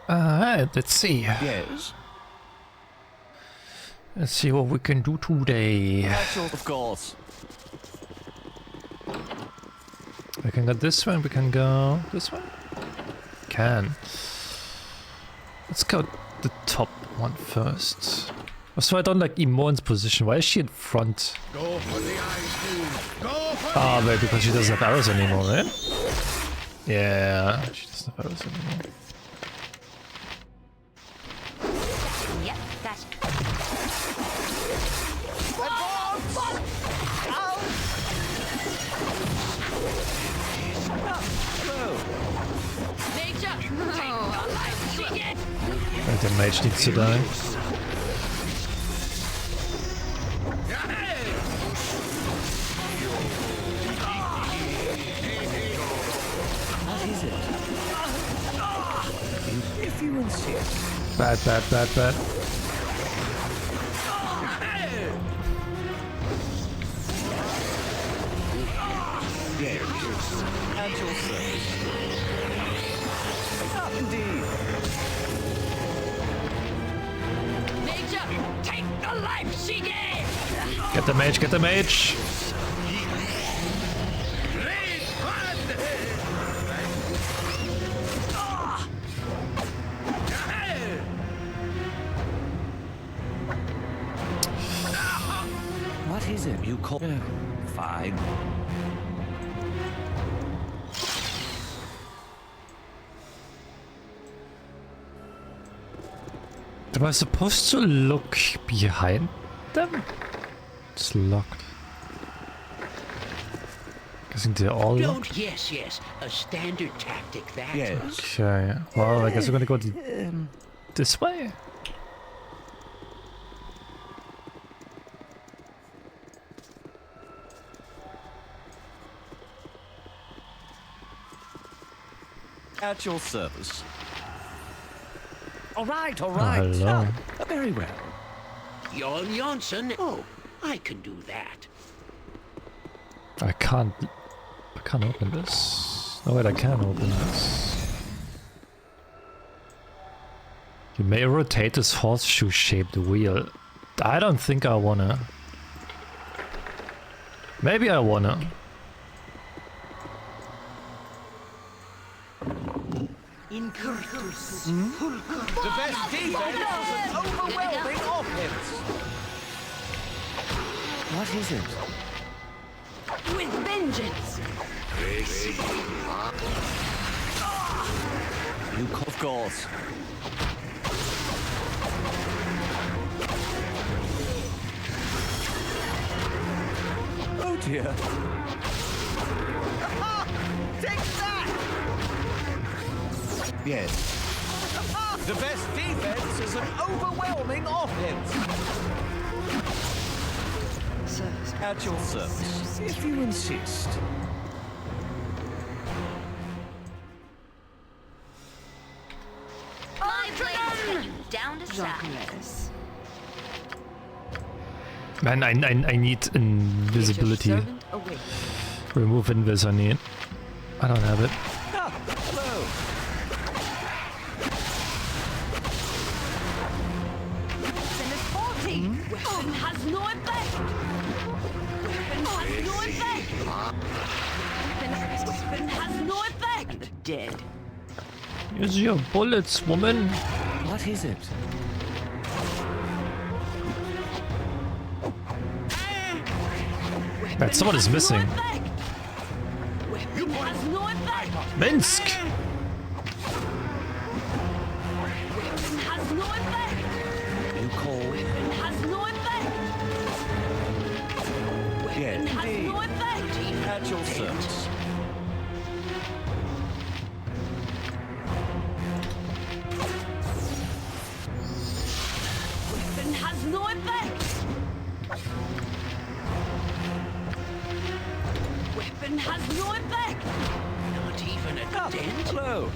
Let's see. Yes. Let's see what we can do today. Of course. We can go this way, we can go this way? Can. Let's go the top one first. Also, I don't like Imon's position. Why is she in front? Go for the eyes, dude. Go for Ah, wait, because she doesn't have arrows anymore, right? Yeah, she doesn't have arrows anymore. Yep, gotcha. And the mage needs to die. What is it? If you insist. Bad, bad, bad, bad. Yes. At your service. Indeed. Major, take the life she gave! Get the mage, get the mage! What is it you call? Fine. Am I supposed to look behind them? It's locked. Guessing they're all locked? Yes, a standard tactic that. Yes. Okay, well, I guess we're gonna go this way. At your service. All right. hello. Very well. Jon Jonsson. Oh, I can do that. I can't open this. No, wait, I can open this. You may rotate this horseshoe-shaped wheel. I don't think I wanna. Maybe I wanna. The best defense is an overwhelming offense. What is it? With vengeance! You of course. Oh dear. Take that! Yes. The best defense is an overwhelming offense. At your service, if you insist. My blade down to size. Man, I need invisibility. Remove invis I need. I don't have it. Ah, hello. Weapon has no effect! Weapon has no effect! Weapon has no effect! Dead. Use your bullets, woman. What is it? Man, someone is missing. Weapon has no effect! Minsk! Weapon has no effect! You call? Weapon has no effect! Weapon Yes, has indeed. no effect! At your service. Weapon has no effect! Weapon has no effect! Not even a Ah, dent. hello.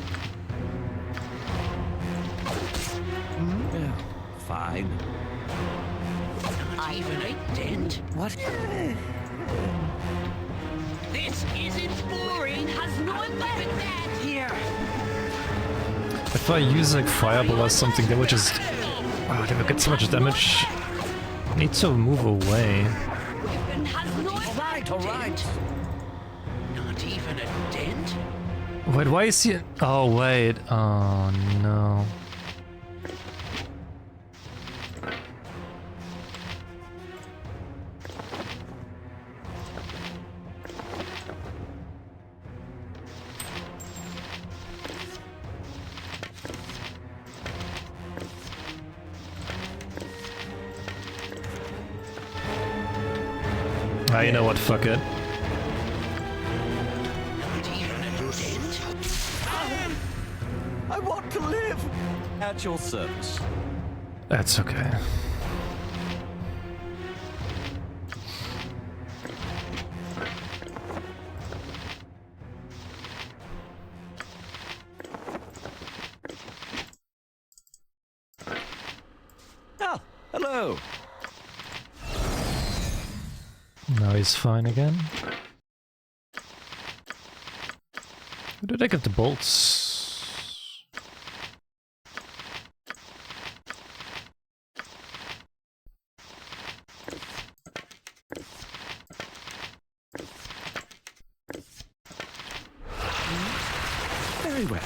Fine. Not even a dent. What? This isn't boring. Weapon has no effect! That here. If I use like fireball or something, they would just... Oh, they would get so much damage. I need to move away. Weapon has no effect. All right. Not even a dent? Wait, why is he... Oh, wait. Oh, no. Ah, you know what? Fuck it. Not even a dent? I want to live. At your service. That's okay. Ah, hello. Now he's fine again. Where did I get the bolts? Very well.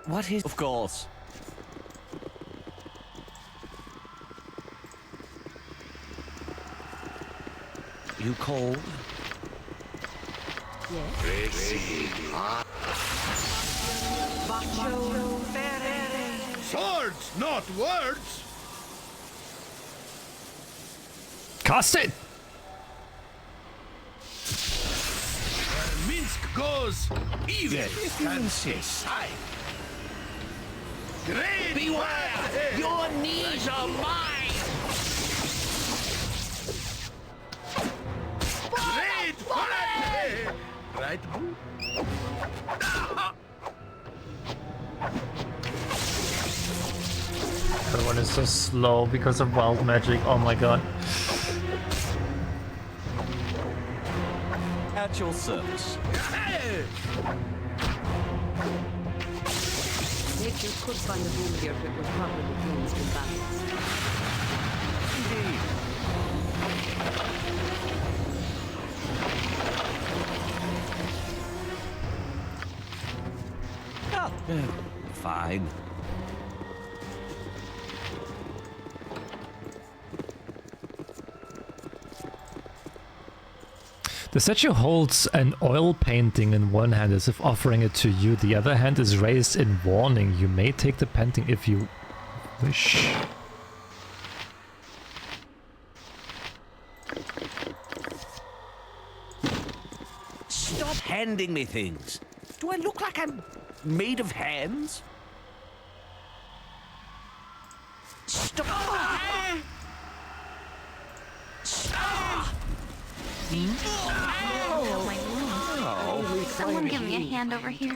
What is... Of course. You cold? Swords, not words. Cast it! Where Minsk goes, evil If you insist. Great Beware! Your knees are mine! Great fire! Right, Boo? Everyone is so slow because of wild magic. Oh my god. At your service. Hey! Nature could find a room here if it were properly cleansed and balanced. Indeed. Ah, fine. The statue holds an oil painting in one hand as if offering it to you. The other hand is raised in warning. You may take the painting if you wish. Stop handing me things. Do I look like I'm made of hands? Stop. Stop. Someone give me a hand over here.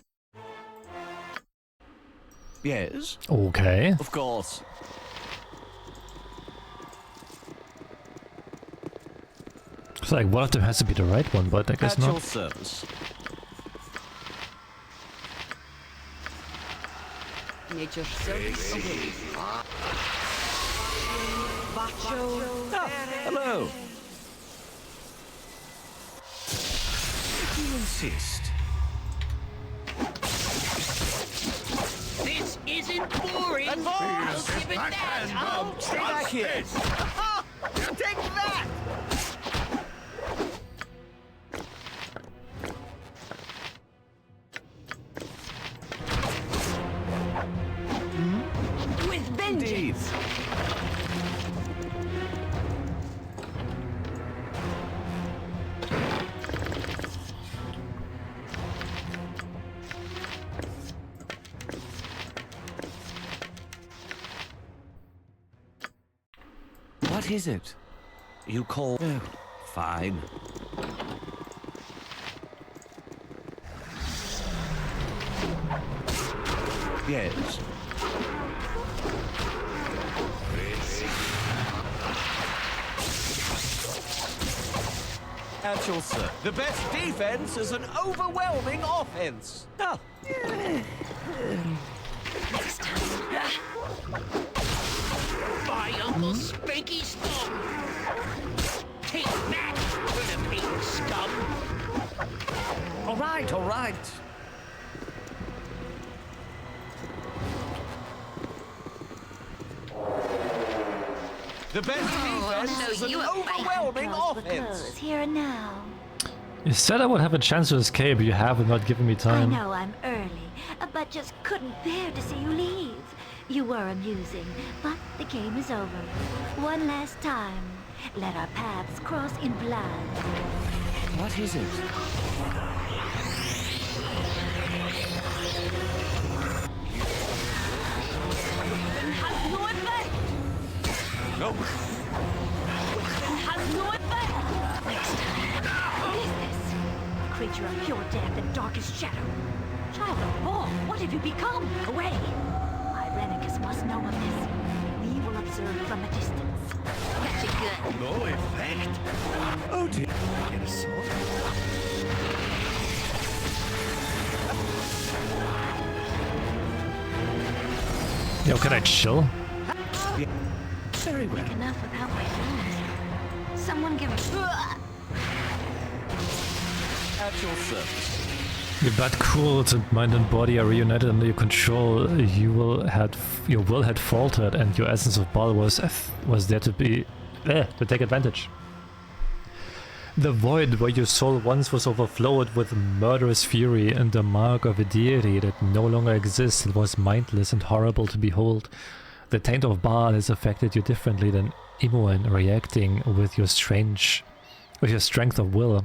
Yes, Okay. of course. It's like one of them has to be the right one, but I guess At your not. service. Nature's service awaits. Ah, hello. If you insist. This isn't boring! I'll give it that! Backhand, Bob. Stay back here. Take that! With vengeance. Indeed. What is it? You call... Oh, fine. Yes. At your service. The best defense is an overwhelming offense. Oh. By Uncle Spanky Stomp! Take that, Winnipeg scum! All right, all right. The best defense So is an you overwhelming close offense. here and now. You said I would have a chance to escape. You have not given me I time. know I'm early, but just couldn't bear to see you leave. You were amusing, but the game is over. One last time, let our paths cross in blood. What is it? Has no effect! No. Has no effect! Next time. What is this? A creature of pure death and darkest shadow. Child of Ball, what have you become? Away! Irenicus must know of this. We will observe from a distance. Gotcha good. No effect. Oh dear. Get a sword. Yo, can I chill? Very well. Enough without my friends. Someone give me... At your service. Your bad cooled mind and body are reunited under your control. Your will had faltered, and your essence of Baal was there to take advantage. The void where your soul once was overflowed with murderous fury, and the mark of a deity that no longer exists was mindless and horrible to behold. The taint of Baal has affected you differently than Imoen, reacting with your strength of will.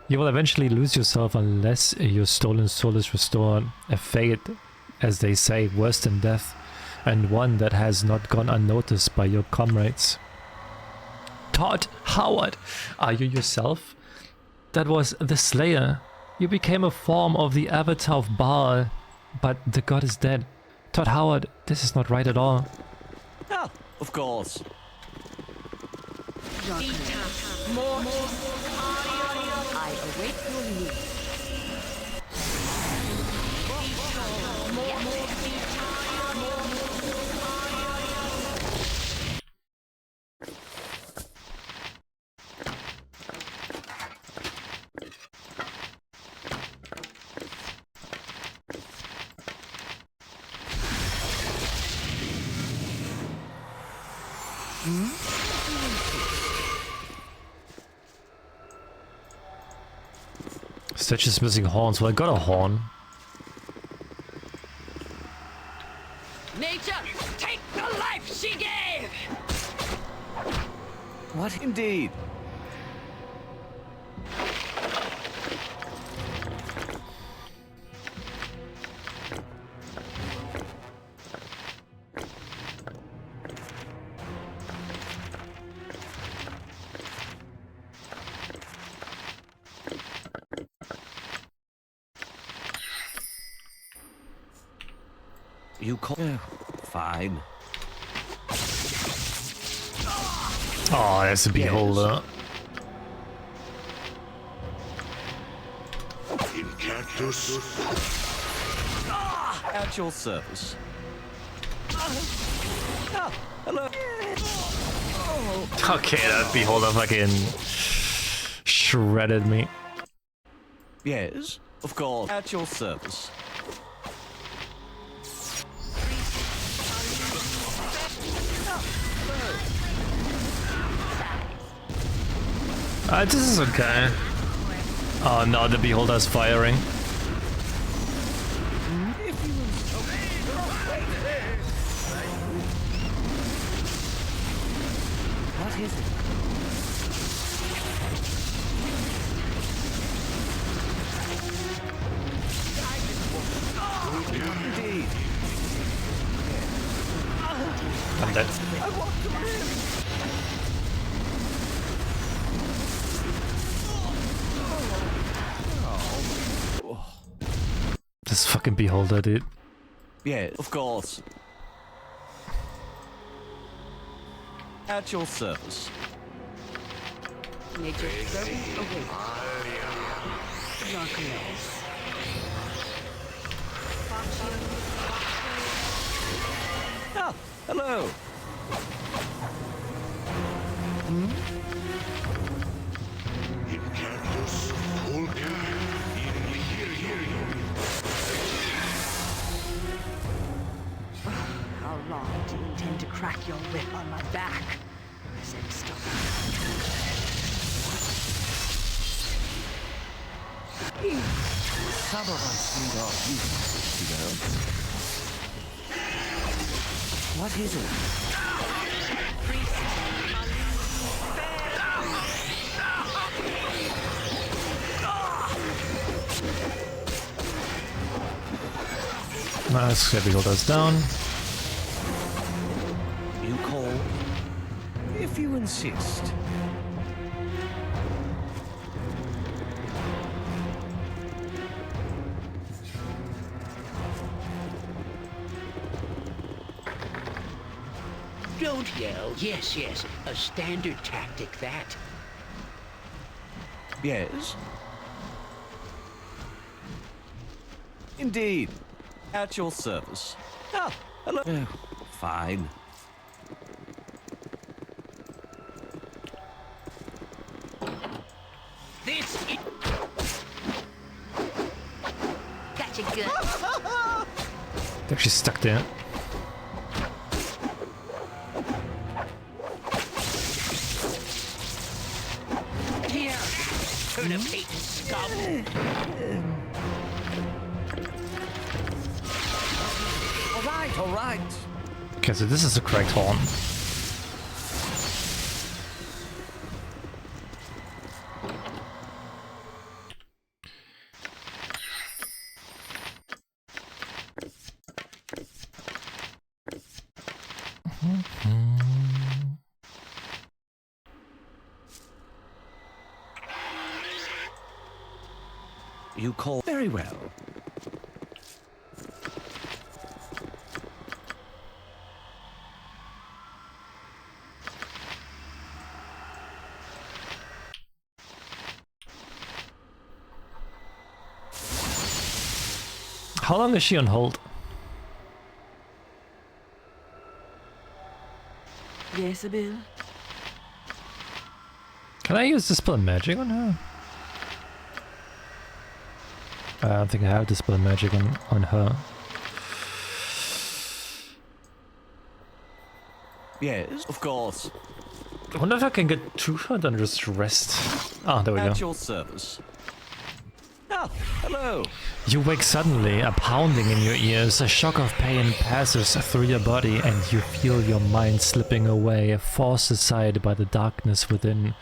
You will eventually lose yourself unless your stolen soul is restored. A fate, as they say, worse than death, and one that has not gone unnoticed by your comrades. Todd Howard, are you yourself? That was the Slayer. You became a form of the avatar of Baal, but the god is dead. Todd Howard, this is not right at all. Oh, of course. I await your news. Stitch is missing horns. Well, I got a horn. Nature, take the life she gave! What indeed? You call... Fine. Oh, that's a beholder. At your service. Ah, hello. Okay, that beholder fucking shredded me. Yes, of course. At your service. This is okay. Oh no, the beholder's firing. What is it? Indeed. I'm dead. I want to live. This fucking beholder, dude. Yeah, of course. At your service. Nature's servant awaits. Darkness. Ah, hello. How long do you intend to crack your whip on my back? I said stop. Some of us need our beauty, you know. What is it? Nice, heavy holders down. You call? If you insist. Don't yell. Yes, yes. A standard tactic, that. Yes? Indeed. At your service. Ah, hello. Fine. This is... Gotcha good. They're actually stuck there. Here! Turnip-hating scum! All right. Okay, so this is the correct horn. You call very well. How long is she on hold? Yes, Bill. Can I use Dispel Magic on her? I don't think I have Dispel Magic on her. Yes, of course. I wonder if I can get to her and just rest. Ah, there we go. At your service. Ah, hello. You wake suddenly, a pounding in your ears, a shock of pain passes through your body and you feel your mind slipping away, forced aside by the darkness within.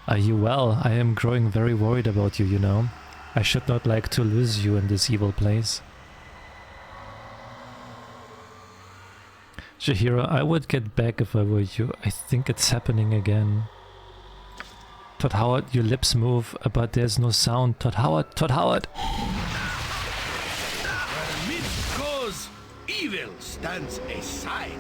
Are you well? I am growing very worried about you, you know. I should not like to lose you in this evil place. Chihiro, I would get back if I were you. I think it's happening again. Todd Howard, your lips move, but there's no sound. Todd Howard, Todd Howard! Where midst goes, evil stands aside.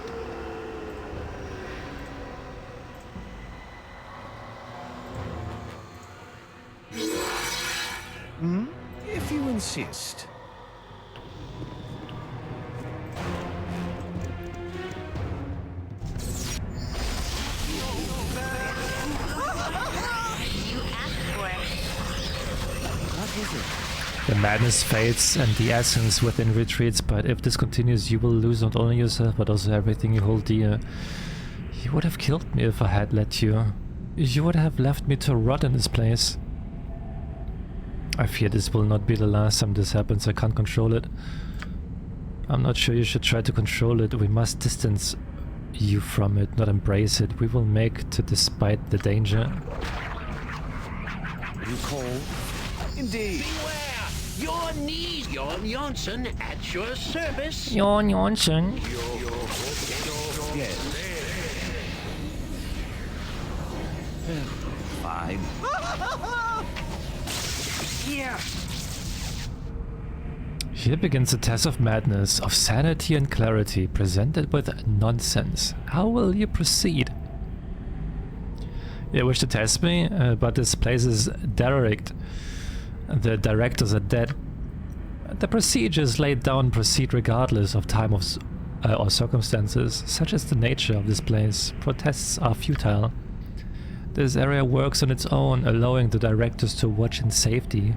If you insist. The madness fades and the essence within retreats, but if this continues you will lose not only yourself but also everything you hold dear. You would have killed me if I had let you. You would have left me to rot in this place. I fear this will not be the last time this happens. I can't control it. I'm not sure you should try to control it. We must distance you from it, not embrace it. We will make it despite the danger. You call? Indeed. Beware! Your knees, Jon Jonsson, at your service. Jon Jonsson. Yes. Fine. Here! Here begins a test of madness, of sanity and clarity, presented with nonsense. How will you proceed? You wish to test me? But this place is derelict. The directors are dead. The procedures laid down proceed regardless of time or circumstances. Such is the nature of this place. Protests are futile. This area works on its own, allowing the directors to watch in safety.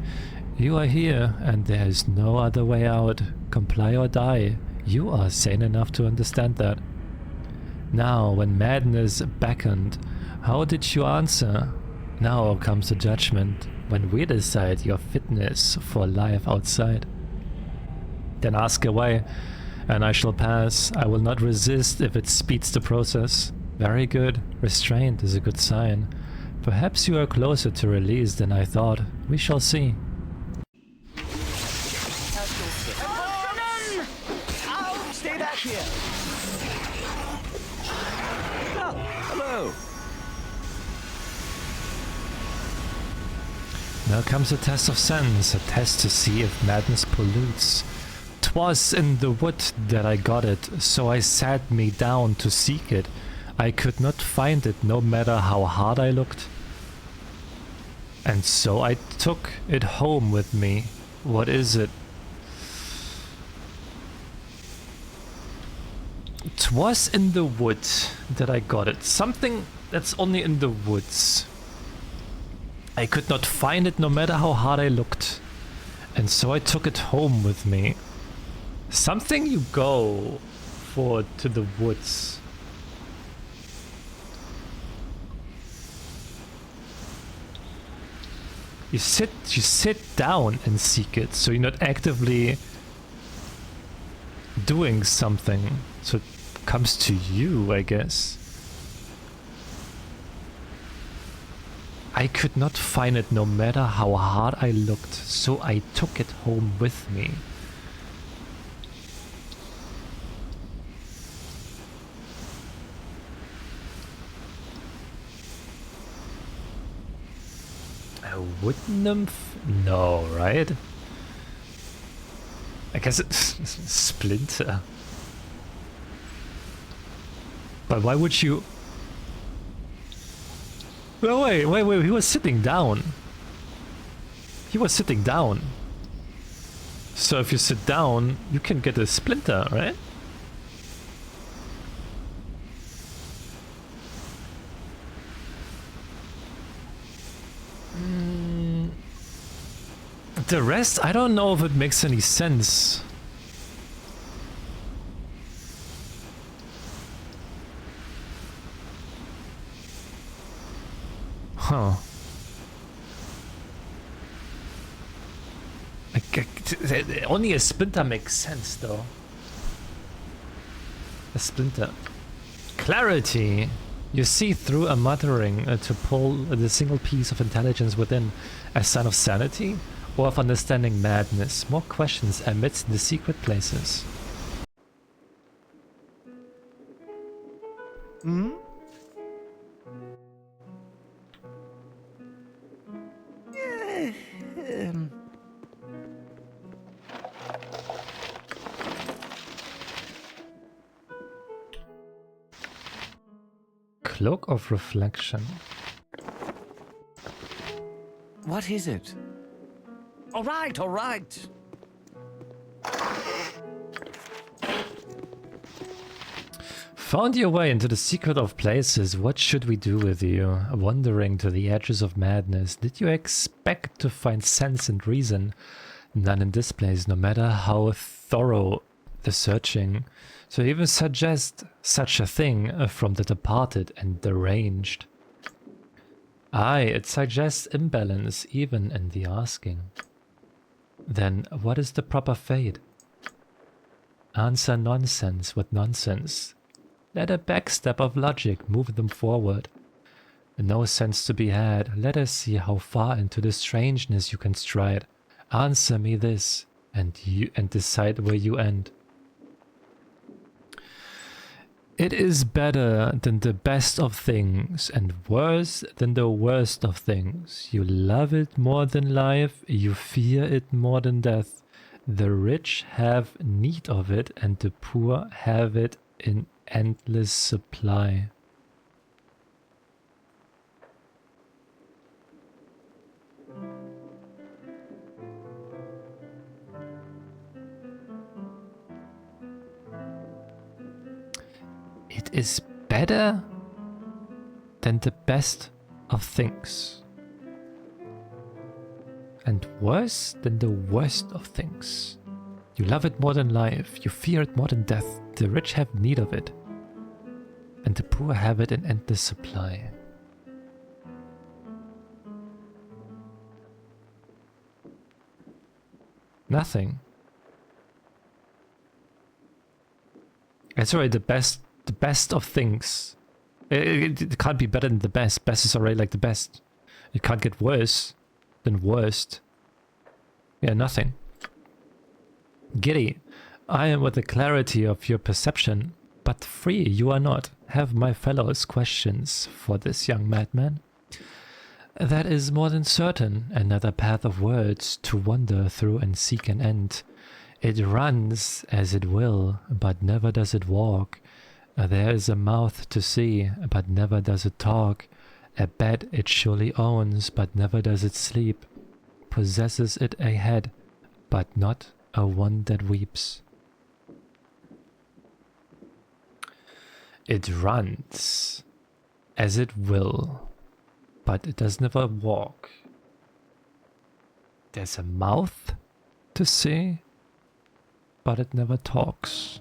You are here, and there is no other way out. Comply or die. You are sane enough to understand that. Now, when madness beckoned, how did you answer? Now comes the judgment, when we decide your fitness for life outside. Then ask away, and I shall pass. I will not resist if it speeds the process. Very good. Restraint is a good sign. Perhaps you are closer to release than I thought. We shall see. I'll stay back here. Oh, hello. Now comes a test of sense, a test to see if madness pollutes. 'Twas in the wood that I got it, so I sat me down to seek it. I could not find it, no matter how hard I looked. And so I took it home with me. What is it? 'Twas in the wood that I got it. Something that's only in the woods. I could not find it no matter how hard I looked. And so I took it home with me. Something you go for to the woods. You sit down and seek it, so you're not actively doing something. So it comes to you, I guess. I could not find it no matter how hard I looked, so I took it home with me. A wood nymph? No, right? I guess it's Splinter. But why would you... No, wait, he was sitting down. He was sitting down. So if you sit down, you can get a splinter, right? The rest, I don't know if it makes any sense. Huh. Only a splinter makes sense, though. A splinter. Clarity. You see through a muttering to pull the single piece of intelligence within, a sign of sanity or of understanding madness. More questions amidst the secret places. Hmm? Cloak of Reflection. What is it? All right, all right. Found your way into the secret of places. What should we do with you? Wandering to the edges of madness. Did you expect to find sense and reason? None in this place, no matter how thorough the searching. So even suggest such a thing from the departed and deranged. Aye, it suggests imbalance even in the asking. Then what is the proper fate? Answer nonsense with nonsense. Let a backstep of logic move them forward. No sense to be had. Let us see how far into the strangeness you can stride. Answer me this, and decide where you end. It is better than the best of things, and worse than the worst of things. You love it more than life, you fear it more than death. The rich have need of it, and the poor have it in endless supply. It is better than the best of things. And worse than the worst of things. You love it more than life, you fear it more than death. The rich have need of it, and the poor have it in endless supply. Nothing. It's already the best of things. It can't be better than the best. Best is already like the best. It can't get worse than worst. Yeah, nothing. Giddy, I am with the clarity of your perception, but free you are not. Have my fellows questions for this young madman? That is more than certain, another path of words to wander through and seek an end. It runs as it will, but never does it walk. There is a mouth to see, but never does it talk. A bed it surely owns, but never does it sleep. Possesses it a head, but not a one that weeps. It runs as it will, but it does never walk. There's a mouth to see, but it never talks.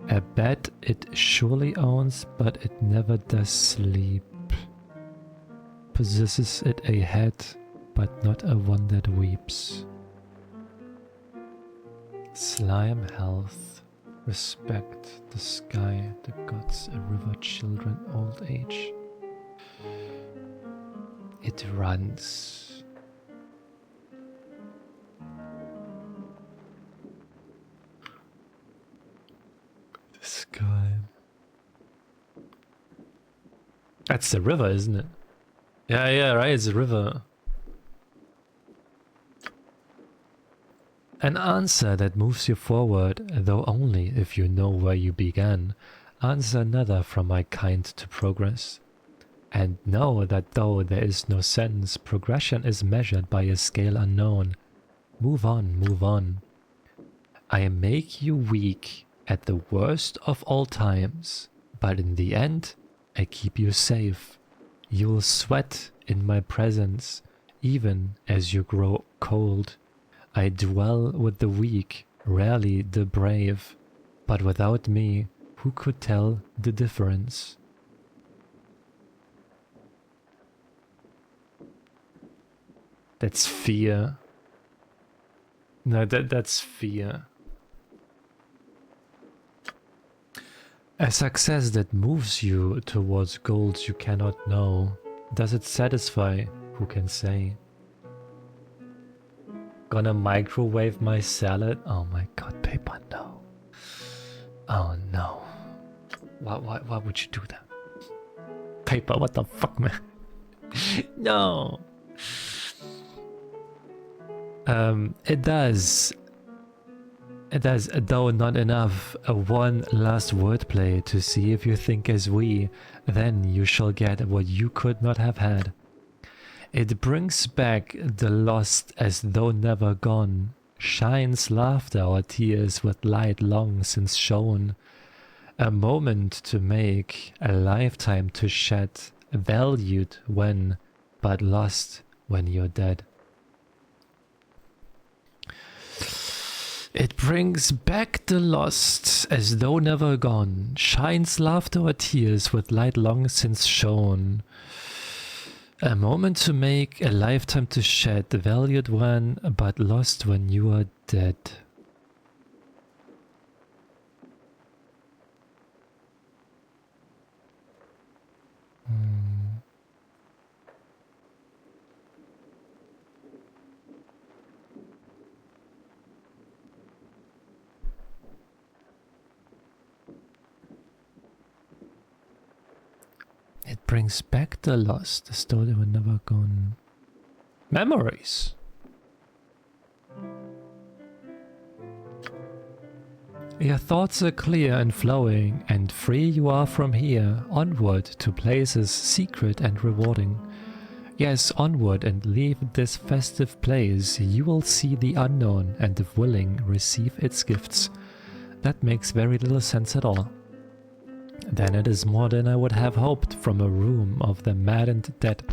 A bed it surely owns, but it never does sleep. Possesses it a head, but not a one that weeps. Slime, health, respect, the sky, the gods, a river, children, old age. It runs. The sky. That's the river, isn't it? Yeah, right, it's a river. An answer that moves you forward, though only if you know where you began. Answer another from my kind to progress. And know that though there is no sense, progression is measured by a scale unknown. Move on, move on. I make you weak at the worst of all times, but in the end, I keep you safe. You'll sweat in my presence, even as you grow cold. I dwell with the weak, rarely the brave, but without me, who could tell the difference? That's fear. No, that's fear. A success that moves you towards goals you cannot know. Does it satisfy? Who can say? Gonna microwave my salad? Oh my god, paper, no. Oh no. Why would you do that? Paper, what the fuck, man? No. It does, though not enough. One last wordplay to see if you think as we, then you shall get what you could not have had. It brings back the lost as though never gone, shines laughter or tears with light long since shown. A moment to make, a lifetime to shed, valued when, but lost when you're dead. It brings back the lost as though never gone, shines laughter or tears with light long since shown. A moment to make, a lifetime to shed, valued when, but lost when you are dead. It brings back the lost as though they were never gone. Memories. Your thoughts are clear and flowing, and free you are from here, onward to places secret and rewarding. Yes, onward and leave this festive place, you will see the unknown, and if willing, receive its gifts. That makes very little sense at all. Then it is more than I would have hoped from a room of the maddened dead.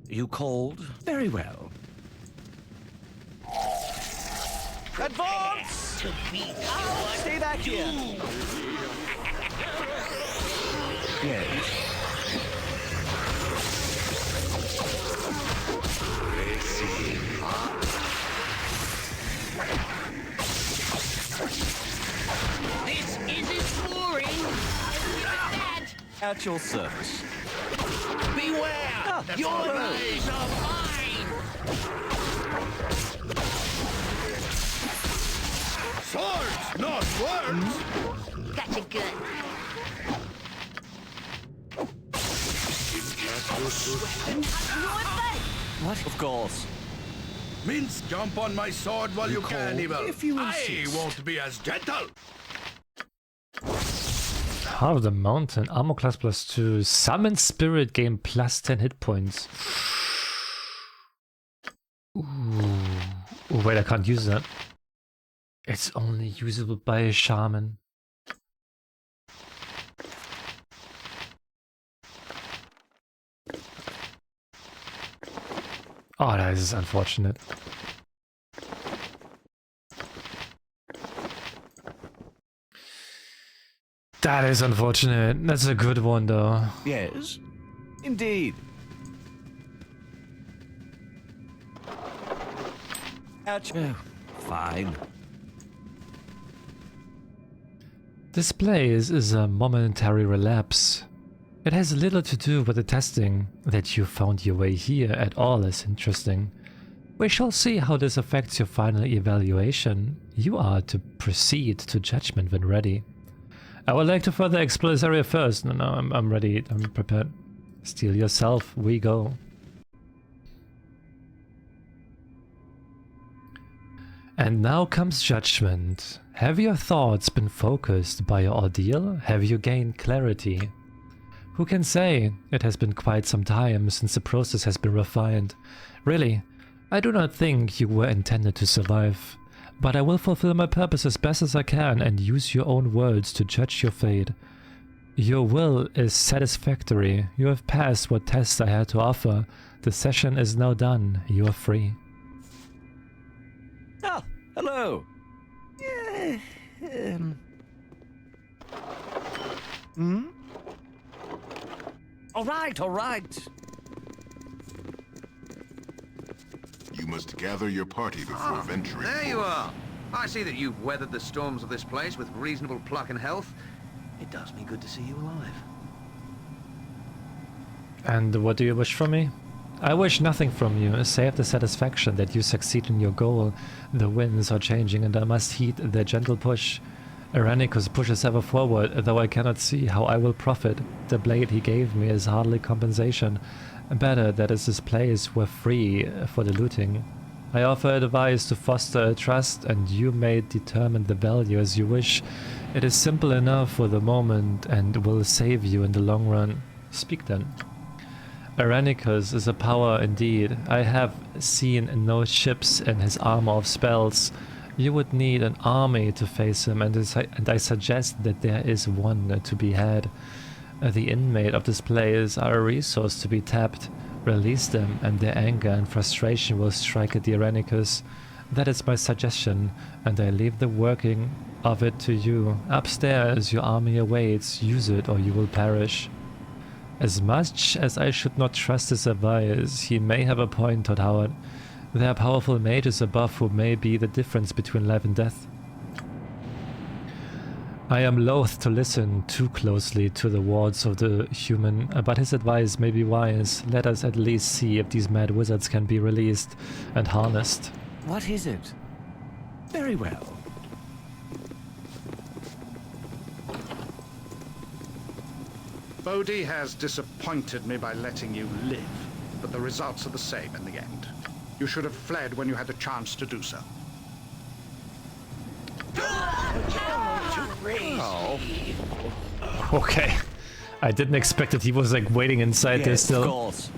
You called? Very well. Advance! Stay back here! Yes. This isn't boring. That. At your service. Beware! Your all right. eyes are mine! Swords, not words! Gotcha good. What? Of course. Mince, jump on my sword while you can, call Evil. if you I insist. won't be as gentle. Heart of the Mountain, armor class +2, summon spirit gain +10 hit points. Ooh. Oh, wait, I can't use that. It's only usable by a shaman. Oh, that is unfortunate. That is unfortunate. That's a good one, though. Yes. Indeed. Ouch. Fine. This place is a momentary relapse. It has little to do with the testing. That you found your way here at all is interesting. We shall see how this affects your final evaluation. You are to proceed to judgment when ready. I would like to further explore this area first. No, I'm ready. I'm prepared. Steel yourself. We go. And now comes judgment. Have your thoughts been focused by your ordeal? Have you gained clarity? Who can say? It has been quite some time since the process has been refined. Really, I do not think you were intended to survive. But I will fulfill my purpose as best as I can and use your own words to judge your fate. Your will is satisfactory. You have passed what tests I had to offer. The session is now done. You are free. Ah, hello. All right, all right. You must gather your party before venturing. There you are. I see that you've weathered the storms of this place with reasonable pluck and health. It does me good to see you alive. And what do you wish from me? I wish nothing from you, save the satisfaction that you succeed in your goal. The winds are changing and I must heed their gentle push. Irenicus pushes ever forward, though I cannot see how I will profit. The blade he gave me is hardly compensation. Better that is this place were free for the looting. I offer advice to foster a trust, and you may determine the value as you wish. It is simple enough for the moment and will save you in the long run. Speak then. Irenicus is a power indeed. I have seen no ships in his armor of spells. You would need an army to face him, and I suggest that there is one to be had. The inmate of this place are a resource to be tapped. Release them, and their anger and frustration will strike at the Irenicus. That is my suggestion, and I leave the working of it to you. Upstairs, your army awaits. Use it, or you will perish. As much as I should not trust his advice, he may have a point, Todd Howard. There are powerful mages above who may be the difference between life and death. I am loath to listen too closely to the words of the human, but his advice may be wise. Let us at least see if these mad wizards can be released and harnessed. What is it? Very well. Bodhi has disappointed me by letting you live, but the results are the same in the end. You should have fled when you had the chance to do so. Okay. I didn't expect that he was like waiting inside there still. Of course.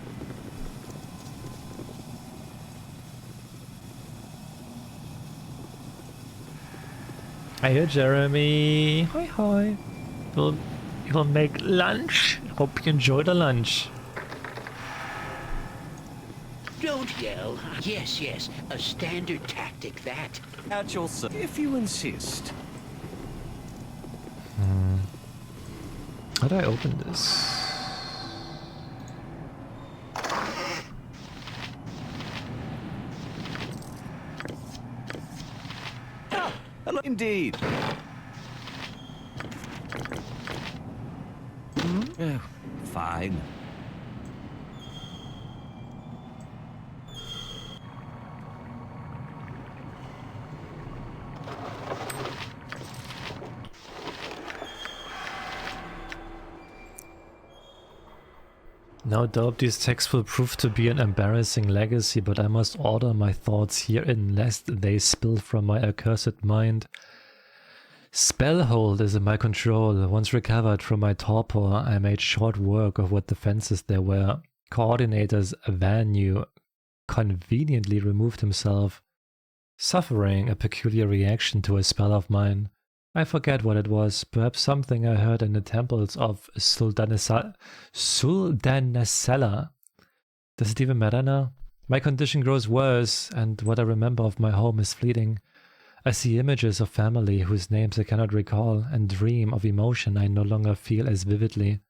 Hey, Jeremy. Hi, hi. You'll make lunch? Hope you enjoy the lunch. Don't yell. Yes, yes, a standard tactic, that. At your service, if you insist. How do I open this? Hello, indeed. Oh, fine. No doubt these texts will prove to be an embarrassing legacy, but I must order my thoughts herein, lest they spill from my accursed mind. Spellhold is in my control. Once recovered from my torpor, I made short work of what defenses there were. Coordinator's Vanu conveniently removed himself, suffering a peculiar reaction to a spell of mine. I forget what it was, perhaps something I heard in the temples of Suldanesela. Does it even matter now? My condition grows worse, and what I remember of my home is fleeting. I see images of family whose names I cannot recall, and dream of emotion I no longer feel as vividly.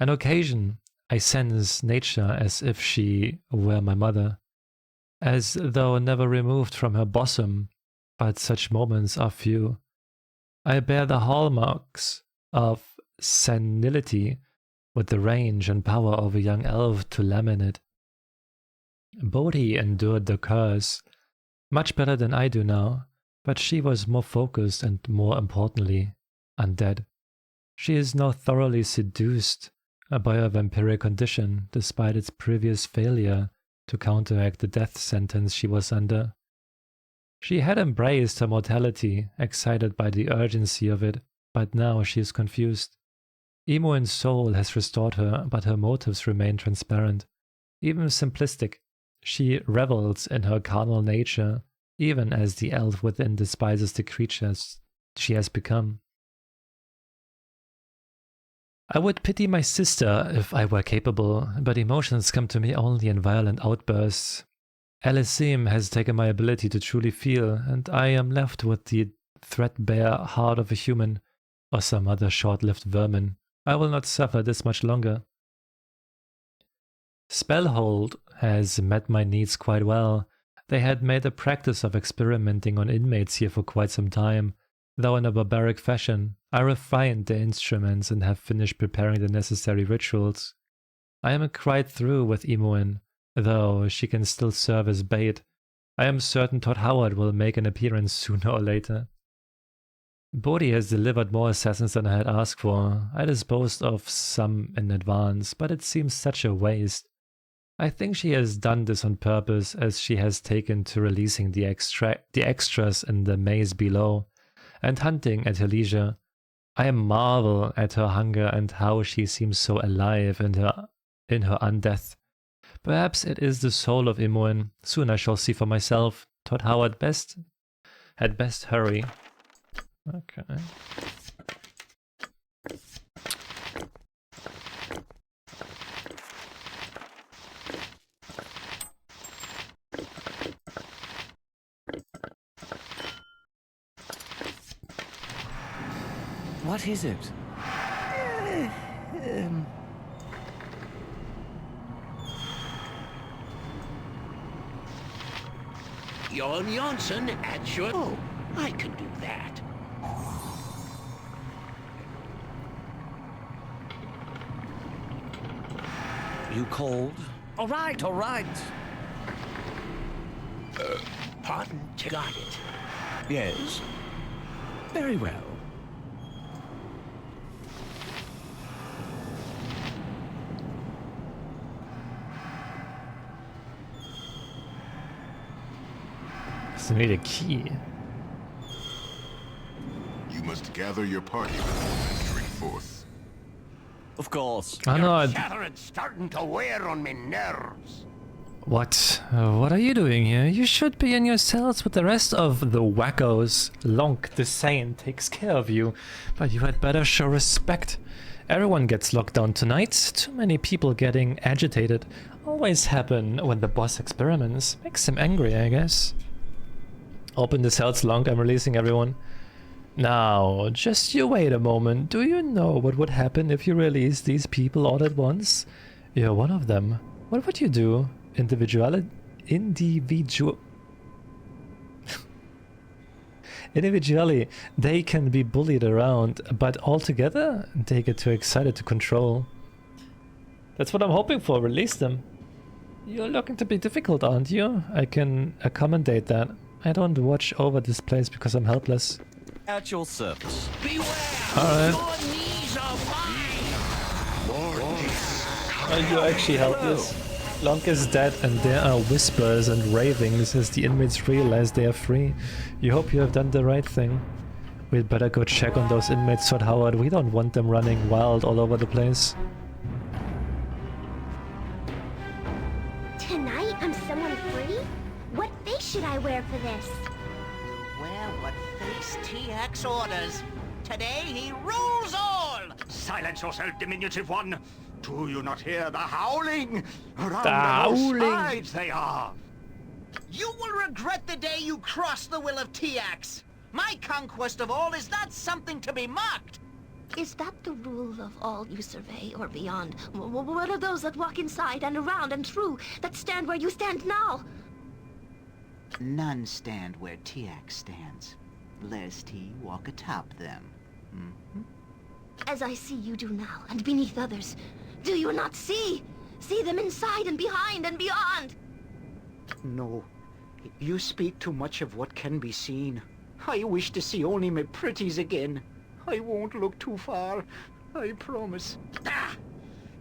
On occasion, I sense nature as if she were my mother, as though never removed from her bosom, but such moments are few. I bear the hallmarks of senility with the range and power of a young elf to laminate. Bodhi endured the curse much better than I do now, but she was more focused and, more importantly, undead. She is now thoroughly seduced by her vampiric condition, despite its previous failure to counteract the death sentence she was under. She had embraced her mortality, excited by the urgency of it, but now she is confused. Imoen's soul has restored her, but her motives remain transparent, even simplistic. She revels in her carnal nature, even as the elf within despises the creatures she has become. I would pity my sister if I were capable, but emotions come to me only in violent outbursts. Elysim has taken my ability to truly feel, and I am left with the threadbare heart of a human, or some other short-lived vermin. I will not suffer this much longer. Spellhold has met my needs quite well. They had made a practice of experimenting on inmates here for quite some time, though in a barbaric fashion. I refined the instruments and have finished preparing the necessary rituals. I am quite through with Imoen, though she can still serve as bait. I am certain Todd Howard will make an appearance sooner or later. Bodhi has delivered more assassins than I had asked for. I disposed of some in advance, but it seems such a waste. I think she has done this on purpose, as she has taken to releasing the extras in the maze below, and hunting at her leisure. I marvel at her hunger and how she seems so alive in her undeath. Perhaps it is the soul of Imoen. Soon I shall see for myself. Todd Howard had best hurry. Okay. What is it? Jon Jonsson at your... Oh, I can do that. You called? All right, all right. Pardon, got it. Yes. Very well. So I need a key. You must gather your party before venturing forth. Of course. I know. Chattering starting to wear on me nerves. What? What are you doing here? You should be in your cells with the rest of the wackos. Lonk the Saint takes care of you, but you had better show respect. Everyone gets locked down tonight. Too many people getting agitated. Always happen when the boss experiments. Makes him angry, I guess. Open the cells, Lonk. I'm releasing everyone. Now, just you wait a moment. Do you know what would happen if you release these people all at once? You're one of them. What would you do? Individually, they can be bullied around, but altogether, they get too excited to control. That's what I'm hoping for. Release them. You're looking to be difficult, aren't you? I can accommodate that. I don't watch over this place because I'm helpless. At your service. Beware! Alright. Your knees are mine! Are you actually helpless? Lonk is dead and there are whispers and ravings as the inmates realize they are free. You hope you have done the right thing. We'd better go check on those inmates, Sir Howard. We don't want them running wild all over the place. Tonight I'm someone free? What face should I wear for this? Wear what face TX orders. Today he rules all! Silence yourself, diminutive one! Do you not hear the howling? Around The howling. those sides they are! You will regret the day you cross the will of TX. My conquest of all is not something to be mocked. Is that the rule of all you survey or beyond? What are those that walk inside and around and through, that stand where you stand now? None stand where TX stands, lest he walk atop them. As I see you do now, and beneath others, do you not see? See them inside and behind and beyond! No, you speak too much of what can be seen. I wish to see only my pretties again. I won't look too far, I promise. Ah!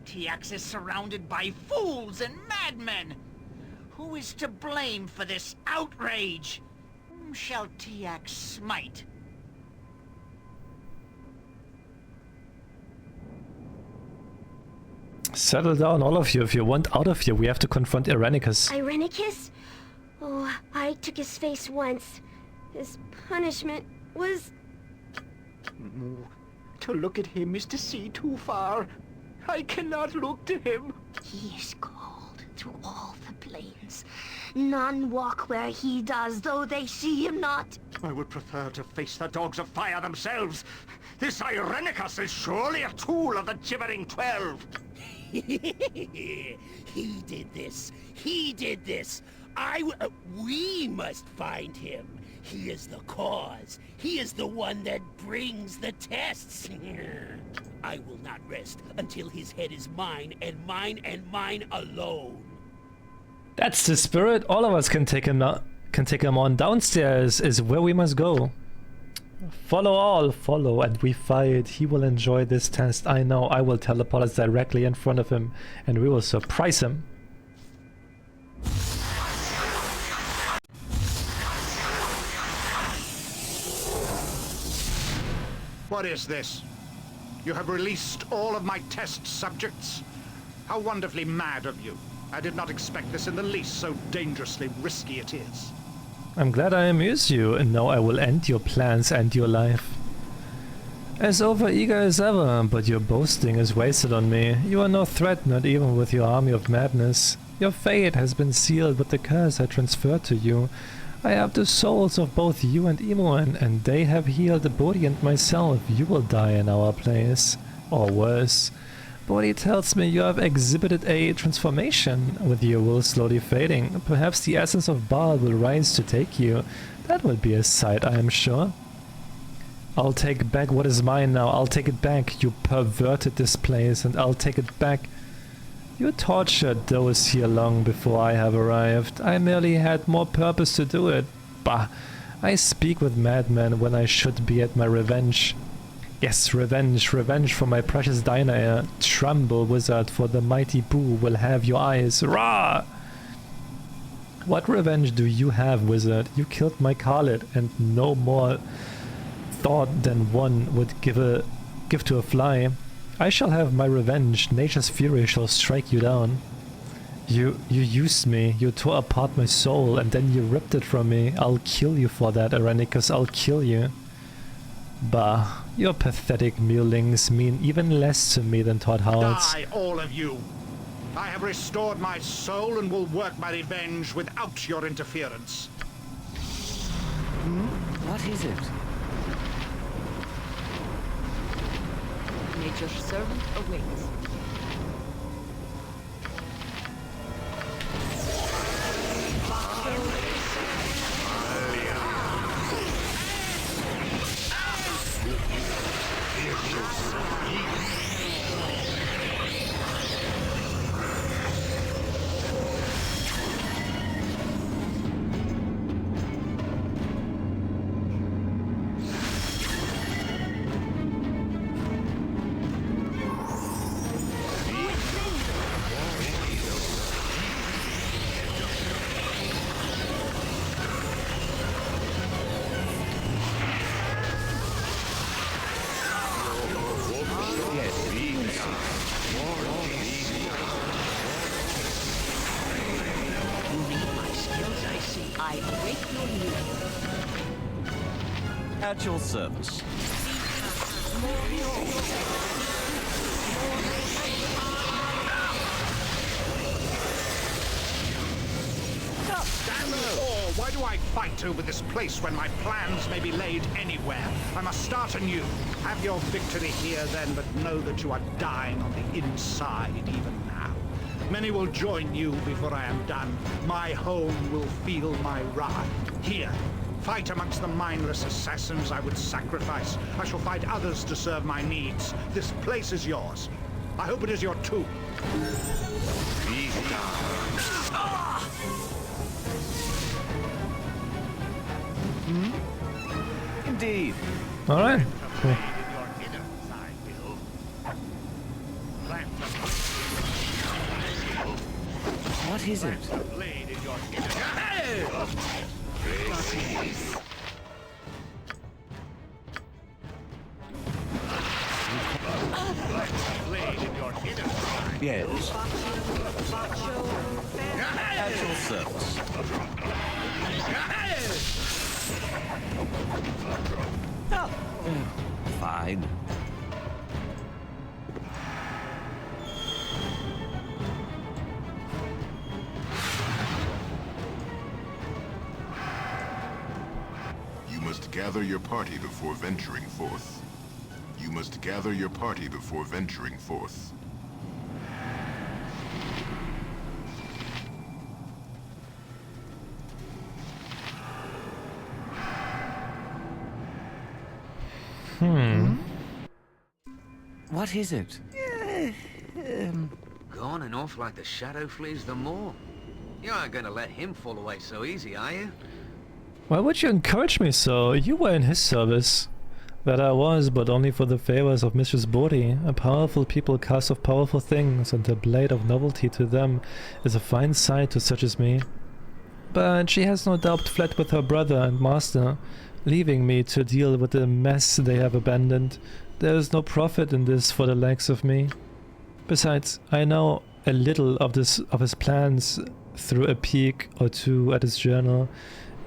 TX is surrounded by fools and madmen. Who is to blame for this outrage? Whom shall TX smite? Settle down, all of you. If you want out of here, we have to confront Irenicus. Irenicus? Oh, I took his face once. His punishment was... No, to look at him is to see too far. I cannot look to him. He is called through all the plains. None walk where he does, though they see him not. I would prefer to face the dogs of fire themselves. This Irenicus is surely a tool of the Gibbering 12. He did this. He did this. We must find him. He is the cause. He is the one that brings the tests. I will not rest until his head is mine and mine alone. That's the spirit. All of us can take him now. Can take him on. Downstairs is where we must go. Follow all, follow, and we fight. He will enjoy this test. I know. I will teleport us directly in front of him, and we will surprise him. What is this? You have released all of my test subjects? How wonderfully mad of you. I did not expect this in the least, so dangerously risky it is. I'm glad I amuse you, and now I will end your plans and your life. As over-eager as ever, but your boasting is wasted on me. You are no threat, not even with your army of madness. Your fate has been sealed with the curse I transferred to you. I have the souls of both you and Imoen, and they have healed the Bodhi and myself. You will die in our place. Or worse. Bodhi tells me you have exhibited a transformation, with your will slowly fading. Perhaps the essence of Baal will rise to take you. That will be a sight, I am sure. I'll take back what is mine now. I'll take it back. You perverted this place, and I'll take it back. You tortured those here long before I have arrived. I merely had more purpose to do it. Bah! I speak with madmen when I should be at my revenge. Yes, revenge, revenge for my precious Dinair. Tremble, wizard, for the mighty Boo will have your eyes. Rah! What revenge do you have, wizard? You killed my Khalid, and no more thought than one would give to a fly. I shall have my revenge. Nature's fury shall strike you down. You used me, you tore apart my soul, and then you ripped it from me. I'll kill you for that, Irenicus, I'll kill you. Bah, your pathetic mulings mean even less to me than Todd Howard's. Die, all of you! I have restored my soul and will work my revenge without your interference. What is it? Nature's servant awaits. At your service. Oh, why do I fight over this place when my plans may be laid anywhere? I must start anew. Have your victory here then, but know that you are dying on the inside even now. Many will join you before I am done. My home will feel my wrath. Here, fight amongst the mindless assassins I would sacrifice. I shall find others to serve my needs. This place is yours. I hope it is your too. Indeed. All right. Cool. What is it? Yes. At your service. Fine. You must gather your party before venturing forth. You must gather your party before venturing forth. What is it? Gone and off like the shadow flees the moor. You aren't gonna let him fall away so easy, are you? Why would you encourage me so? You were in his service. That I was, but only for the favors of Mistress Bodhi. A powerful people cast of powerful things, and the blade of novelty to them is a fine sight to such as me. But she has no doubt fled with her brother and master, leaving me to deal with the mess they have abandoned. There is no profit in this for the likes of me. Besides, I know a little of his plans through a peek or two at his journal.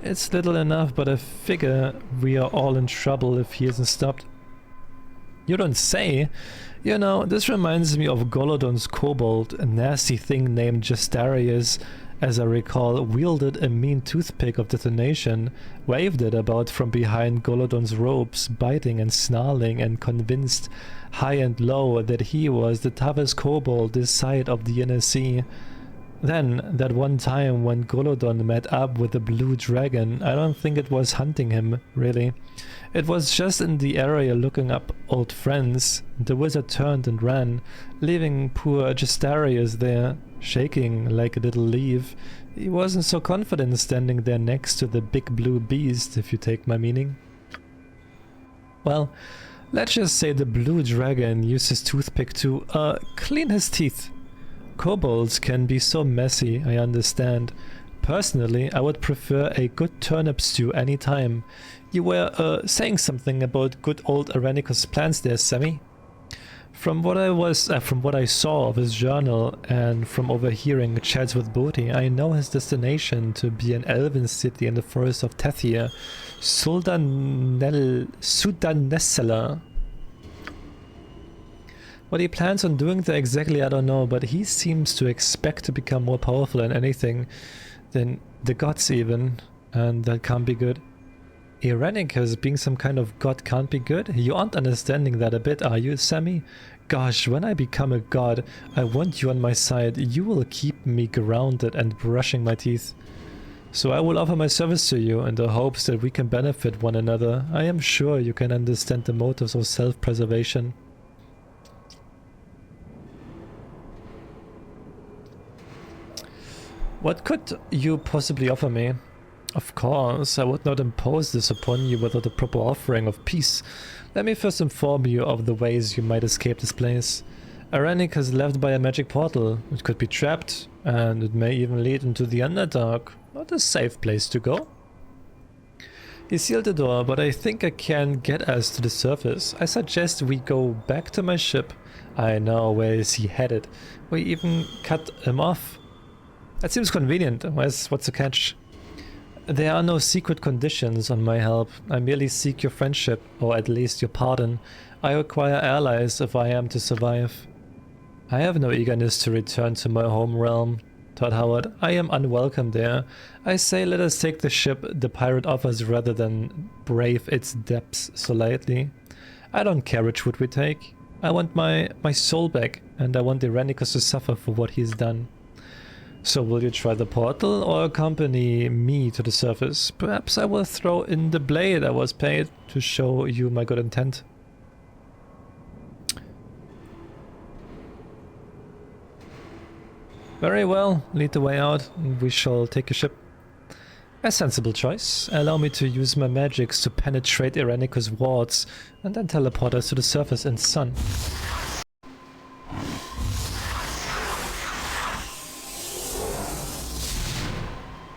It's little enough, but I figure we are all in trouble if he isn't stopped. You don't say? You know, this reminds me of Golodon's kobold, a nasty thing named Justarius, as I recall, wielded a mean toothpick of detonation, waved it about from behind Golodon's robes, biting and snarling, and convinced high and low that he was the toughest kobold this side of the inner sea. Then, that one time when Golodon met up with the blue dragon, I don't think it was hunting him, really. It was just in the area looking up old friends. The wizard turned and ran, leaving poor Justarius there, shaking like a little leaf. He wasn't so confident standing there next to the big blue beast, if you take my meaning. Well, let's just say the blue dragon used his toothpick to, clean his teeth. Kobolds can be so messy, I understand. Personally, I would prefer a good turnip stew any time. You were, saying something about good old Irenicus' plans there, Sammy? From what I saw of his journal and from overhearing chats with Bodhi, I know his destination to be an elven city in the forest of Tethia, Sudanessela. What he plans on doing there exactly, I don't know, but he seems to expect to become more powerful than anything, than the gods even, and that can't be good. Irenicus being some kind of god can't be good? You aren't understanding that a bit, are you, Sammy? Gosh, when I become a god, I want you on my side. You will keep me grounded and brushing my teeth. So I will offer my service to you in the hopes that we can benefit one another. I am sure you can understand the motives of self-preservation. What could you possibly offer me? Of course, I would not impose this upon you without a proper offering of peace. Let me first inform you of the ways you might escape this place. Aranik has left by a magic portal. It could be trapped, and it may even lead into the Underdark. Not a safe place to go. He sealed the door, but I think I can get us to the surface. I suggest we go back to my ship. I know, where is he headed? We even cut him off. That seems convenient. What's the catch? There are no secret conditions on my help. I merely seek your friendship, or at least your pardon. I require allies if I am to survive. I have no eagerness to return to my home realm, Todd Howard. I am unwelcome there. I say let us take the ship the pirate offers rather than brave its depths so lightly. I don't care which route we take. I want my soul back, and I want Irenicus to suffer for what he's done. So will you try the portal or accompany me to the surface? Perhaps I will throw in the blade I was paid to show you my good intent. Very well, lead the way out and we shall take a ship. A sensible choice. Allow me to use my magics to penetrate Irenicus' wards and then teleport us to the surface in sun.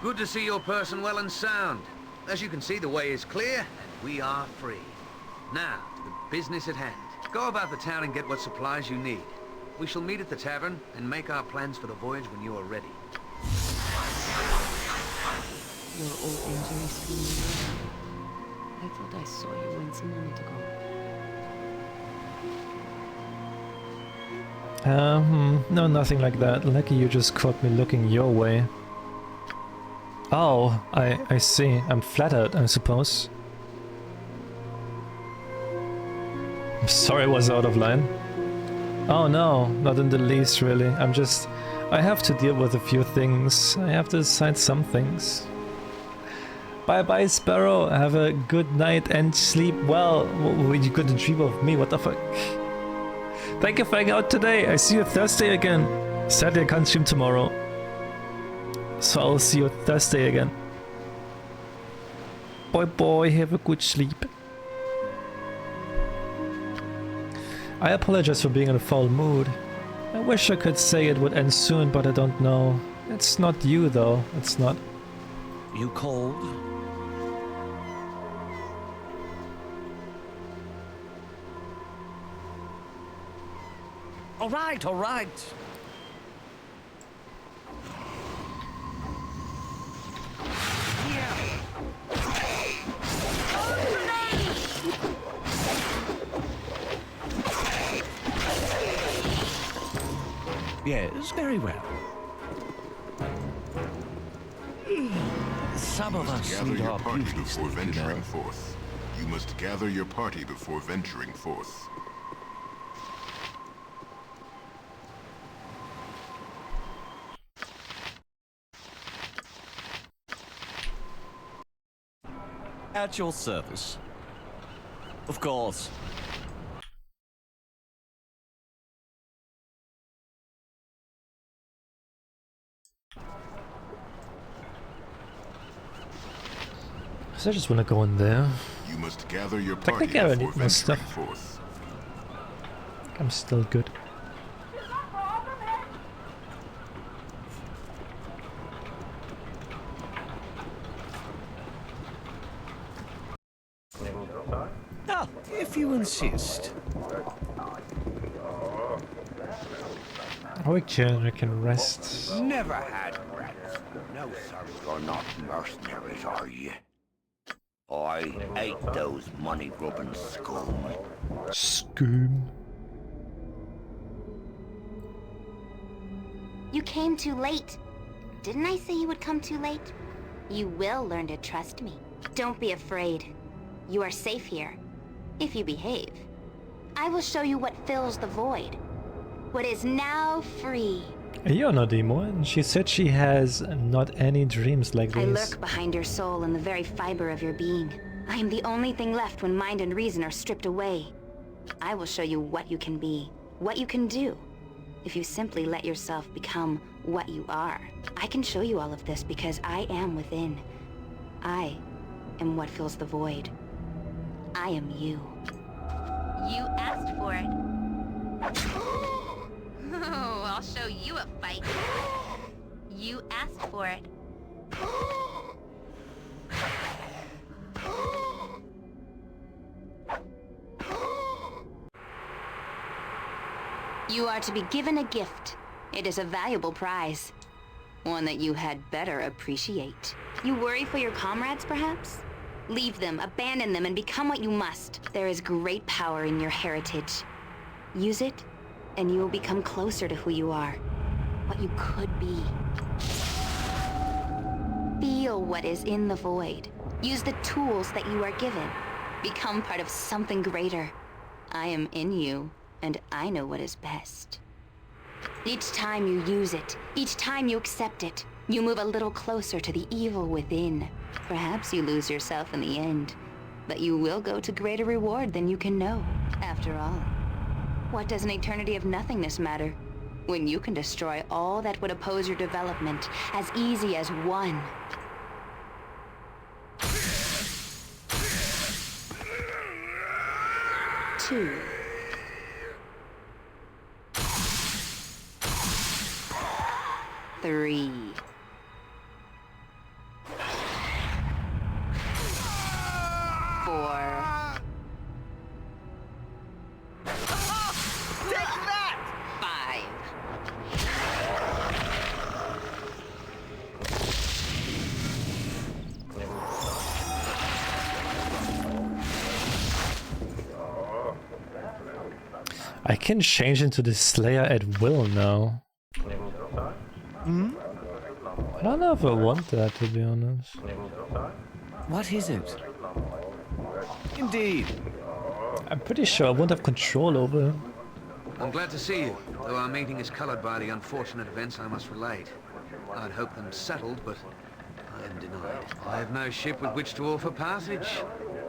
Good to see your person well and sound. As you can see, the way is clear, and we are free. Now, to the business at hand. Go about the town and get what supplies you need. We shall meet at the tavern and make our plans for the voyage when you are ready. Your old injury still. I thought I saw you once a moment ago. No, nothing like that. Lucky you just caught me looking your way. Oh, I see. I'm flattered, I suppose. I'm sorry I was out of line. Oh no, not in the least really. I have to deal with a few things. I have to decide some things. Bye bye Sparrow, have a good night and sleep well. You couldn't dream of me, what the fuck? Thank you for hanging out today. I see you Thursday again. Sadly I can't stream tomorrow. So I'll see you Thursday again. Boy, have a good sleep. I apologize for being in a foul mood. I wish I could say it would end soon, but I don't know. It's not you though, it's not. You cold? All right, all right. Yes, very well. Some of us need our beauty sleep, venturing forth. You must gather your party before venturing forth. At your service. Of course. So I just want to go in there. You must gather your party Technically I before need more stuff. Forth. I'm still good. Ah, if you insist. We can rest. Never had rats. No, sir. You're not mercenaries, are you? I ate those money-grubbing scum. Scum. You came too late. Didn't I say you would come too late? You will learn to trust me. Don't be afraid. You are safe here, if you behave. I will show you what fills the void. What is now free. You're not emo, and she said she has not any dreams like I these. lurk behind your soul and the very fiber of your being. I am the only thing left when mind and reason are stripped away. I will show you what you can be, what you can do, if you simply let yourself become what you are. I can show you all of this because I am within. I am what fills the void. I am you. You asked for it. Oh, I'll show you a fight. You asked for it. You are to be given a gift. It is a valuable prize. One that you had better appreciate. You worry for your comrades, perhaps? Leave them, abandon them, and become what you must. There is great power in your heritage. Use it, and you will become closer to who you are. What you could be. Feel what is in the void. Use the tools that you are given. Become part of something greater. I am in you, and I know what is best. Each time you use it, each time you accept it, you move a little closer to the evil within. Perhaps you lose yourself in the end, but you will go to greater reward than you can know. After all, what does an eternity of nothingness matter when you can destroy all that would oppose your development as easy as one? Two. Three. Four. Take that! 5. I can change into the Slayer at will now. I don't know if I want that, to be honest. What is it? Indeed. I'm pretty sure I won't have control over him. I'm glad to see you, though our meeting is colored by the unfortunate events I must relate. I'd hoped them settled, but I am denied. I have no ship with which to offer passage.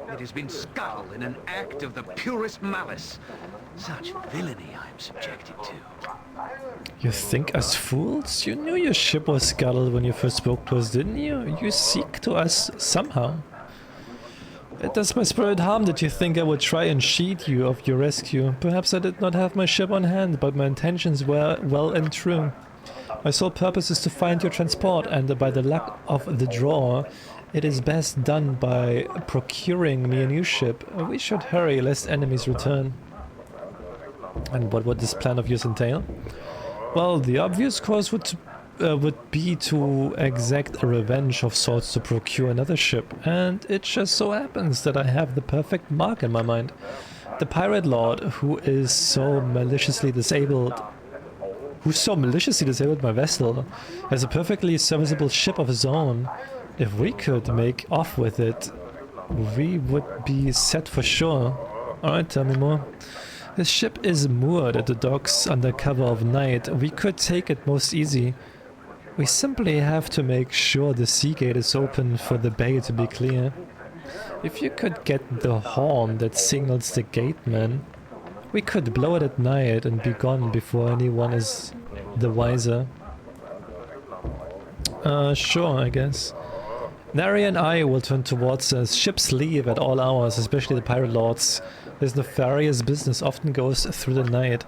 It has been scuttled in an act of the purest malice. Such villainy I am subjected to. You think us fools? You knew your ship was scuttled when you first spoke to us, didn't you? You seek to us somehow. It does my spirit harm that you think I would try and cheat you of your rescue. Perhaps I did not have my ship on hand, but my intentions were well and true. My sole purpose is to find your transport, and by the luck of the draw, it is best done by procuring me a new ship. We should hurry lest enemies return. And what would this plan of yours entail? Well, the obvious course would be to exact a revenge of sorts to procure another ship, and it just so happens that I have the perfect mark in my mind. The pirate lord who so maliciously disabled my vessel has a perfectly serviceable ship of his own. If we could make off with it, we would be set for sure. Alright, tell me more. His ship is moored at the docks under cover of night. We could take it most easy. We simply have to make sure the sea gate is open for the bay to be clear. If you could get the horn that signals the gateman, we could blow it at night and be gone before anyone is the wiser. Sure, I guess. Nary and I will turn towards us. Ships leave at all hours, especially the pirate lords. This nefarious business often goes through the night.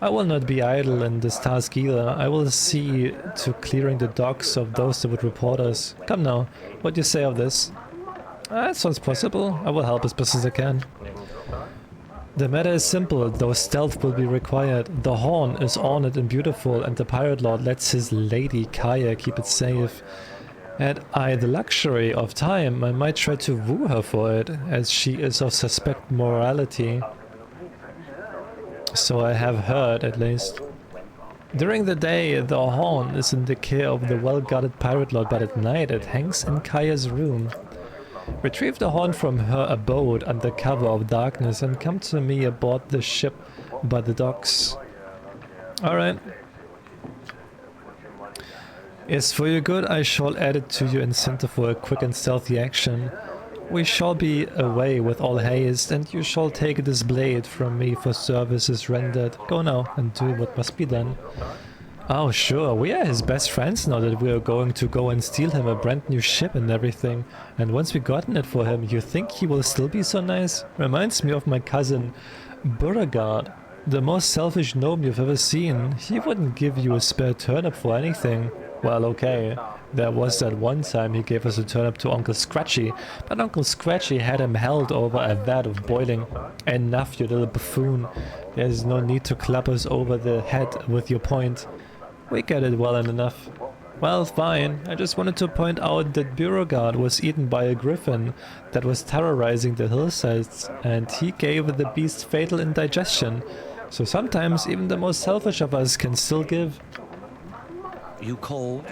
I will not be idle in this task either. I will see to clearing the docks of those that would report us. Come now, what do you say of this? That sounds possible. I will help as best as I can. The matter is simple, though stealth will be required. The horn is ornate and beautiful, and the pirate lord lets his lady Kaya keep it safe. Had I the luxury of time, I might try to woo her for it, as she is of suspect morality. So I have heard, at least. During the day, the horn is in the care of the well-guarded pirate lord, but at night it hangs in Kaya's room. Retrieve the horn from her abode under cover of darkness and come to me aboard the ship by the docks. Alright. Yes, for your good, I shall add it to your incentive for a quick and stealthy action. We shall be away with all haste, and you shall take this blade from me for services rendered. Go now and do what must be done. Oh sure, we are his best friends now that we are going to go and steal him a brand new ship and everything. And once we've gotten it for him, you think he will still be so nice? Reminds me of my cousin Beauregard, the most selfish gnome you've ever seen. He wouldn't give you a spare turnip for anything. Well, okay, there was that one time he gave us a turnip to Uncle Scratchy, but Uncle Scratchy had him held over a vat of boiling. Enough, you little buffoon. There's no need to club us over the head with your point. We get it well enough. Well, fine. I just wanted to point out that Beauregard was eaten by a griffin that was terrorizing the hillsides, and he gave the beast fatal indigestion. So sometimes even the most selfish of us can still give. You cold?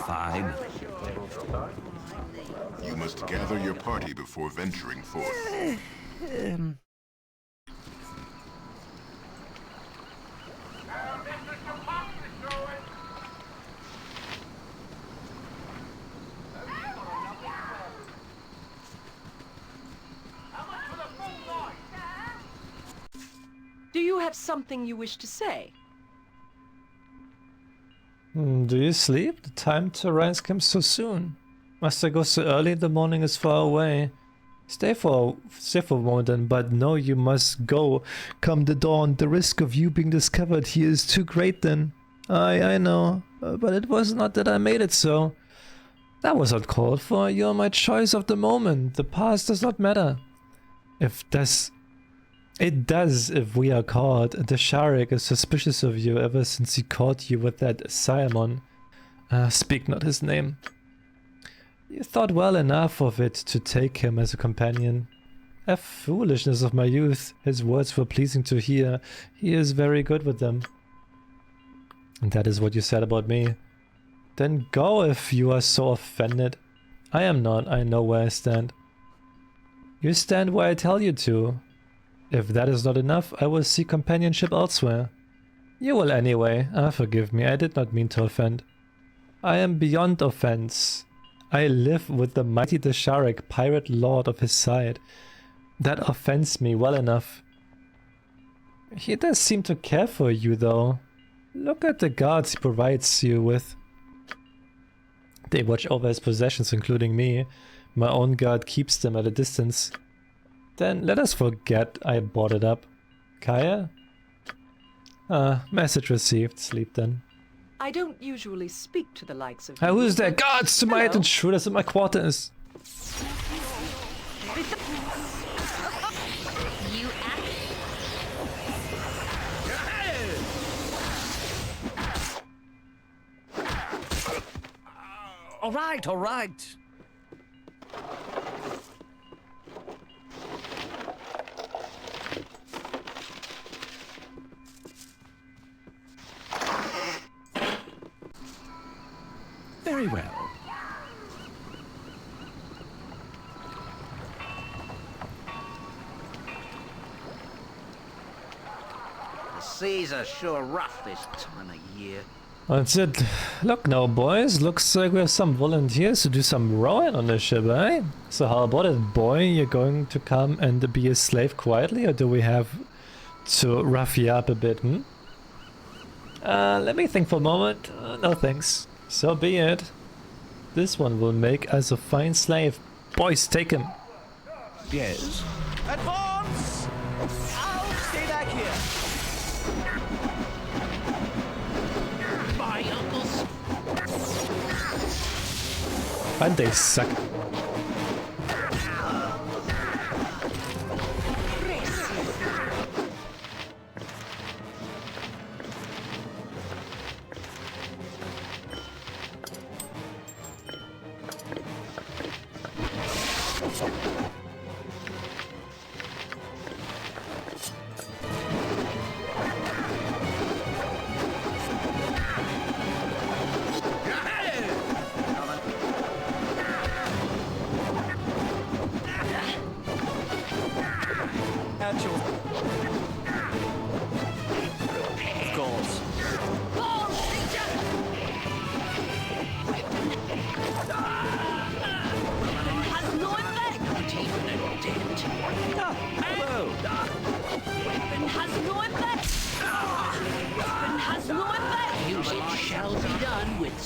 Fine. You must gather your party before venturing forth. Do you have something you wish to say? Do you sleep? The time to rise comes so soon. Must I go so early? The morning is far away. Stay for a moment then, but no, you must go. Come the dawn, the risk of you being discovered here is too great then. I know, but it was not that I made it so. That was not called for. You're my choice of the moment. The past does not matter. It does if we are caught. The Sharik is suspicious of you ever since he caught you with that Simon. Speak not his name. You thought well enough of it to take him as a companion. A foolishness of my youth. His words were pleasing to hear. He is very good with them. And that is what you said about me. Then go if you are so offended. I am not. I know where I stand. You stand where I tell you to. If that is not enough, I will seek companionship elsewhere. You will anyway. Forgive me, I did not mean to offend. I am beyond offense. I live with the mighty Desharik, pirate lord of his side. That offends me well enough. He does seem to care for you though. Look at the guards he provides you with. They watch over his possessions, including me. My own guard keeps them at a distance. Then let us forget I brought it up. Kaya? Message received. Sleep then. I don't usually speak to the likes of Who's there? Guards to my intruders in my quarters. All right. Very well. The seas are sure rough this time of year. That's it. Look now, boys. Looks like we have some volunteers to do some rowing on the ship, eh? So how about it, boy? You're going to come and be a slave quietly, or do we have to rough you up a bit, Let me think for a moment. No thanks. So be it. This one will make us a fine slave. Boys, take him. Yes. Advance! I'll stay back here. My uncle's. And they suck.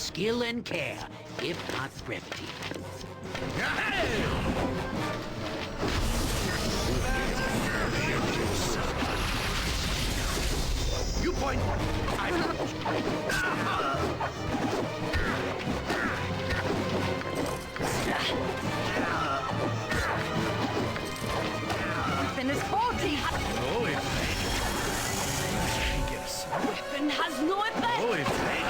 skill and care, if not brevity. You point. Weapon is faulty. No effect. Weapon has no effect. No effect.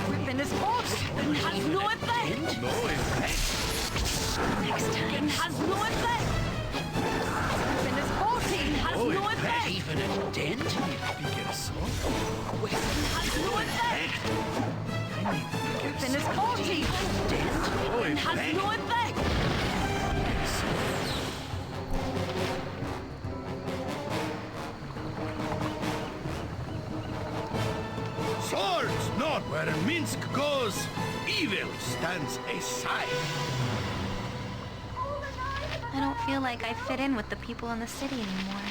Weapon is faulty. Weapon has no effect. No effect. Next time. Weapon has no effect. Weapon is faulty. Has no effect. Even a dent? Weapon has no effect. Weapon is faulty. Weapon has no effect. Swords not where Minsk goes. Evil stands aside. I don't feel like I fit in with the people in the city anymore.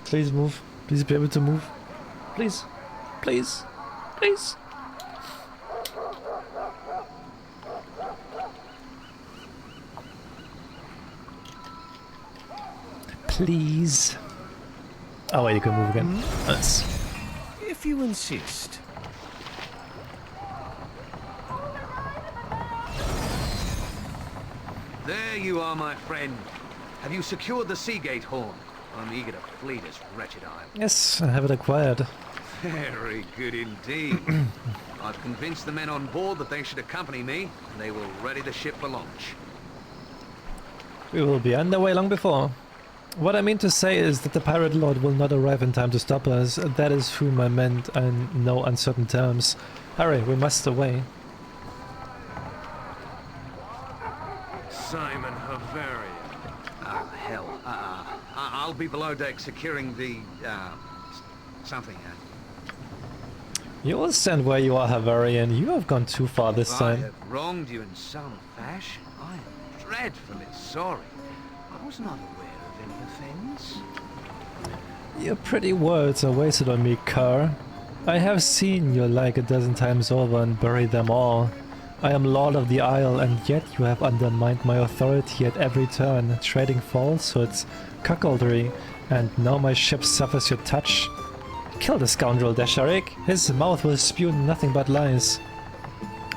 Please move. Please be able to move. Please. Please. Please. Please. Oh wait, you can move again. Nice. If you insist. There you are, my friend. Have you secured the Seagate horn? I'm eager to flee this wretched island. Yes, I have it acquired. Very good indeed. I've convinced the men on board that they should accompany me, and they will ready the ship for launch. We will be underway long before. What I mean to say is that the pirate lord will not arrive in time to stop us. That is whom I meant in no uncertain terms. Hurry, we must away. Simon Havarian. Ah, hell. I'll be below deck securing the, something. You will stand where you are, Havarian. You have gone too far this time. I have wronged you in some fashion. I am dreadfully sorry. I was not aware of any offense. Your pretty words are wasted on me, cur. I have seen your like a dozen times over and buried them all. I am Lord of the Isle, and yet you have undermined my authority at every turn, trading falsehoods, cuckoldry, and now my ship suffers your touch. Kill the scoundrel, Desharik. His mouth will spew nothing but lies.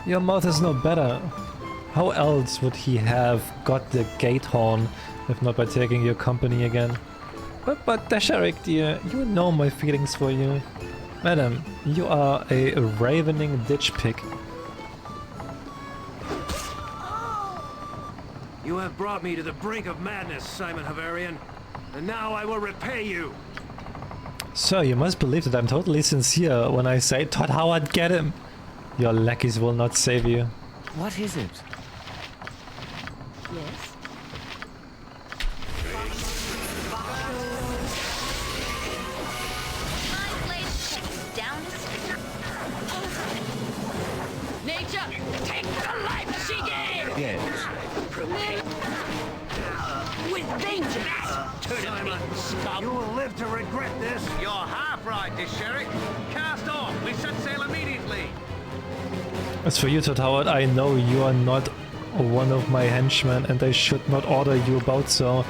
Your mouth is no better. How else would he have got the gate horn, if not by taking your company again? But Desharik, dear, you know my feelings for you. Madam, you are a ravening ditch pig. You have brought me to the brink of madness, Simon Havarian, and now I will repay you. Sir, you must believe that I'm totally sincere when I say, Todd Howard, get him! Your lackeys will not save you. What is it? Yes? Nature, take the life she gave! Yes. With vengeance! Simon, you will live to regret this. You're half right, Desharik. Cast off. We set sail immediately. As for you, Todd Howard, I know you are not one of my henchmen, and I should not order you about so.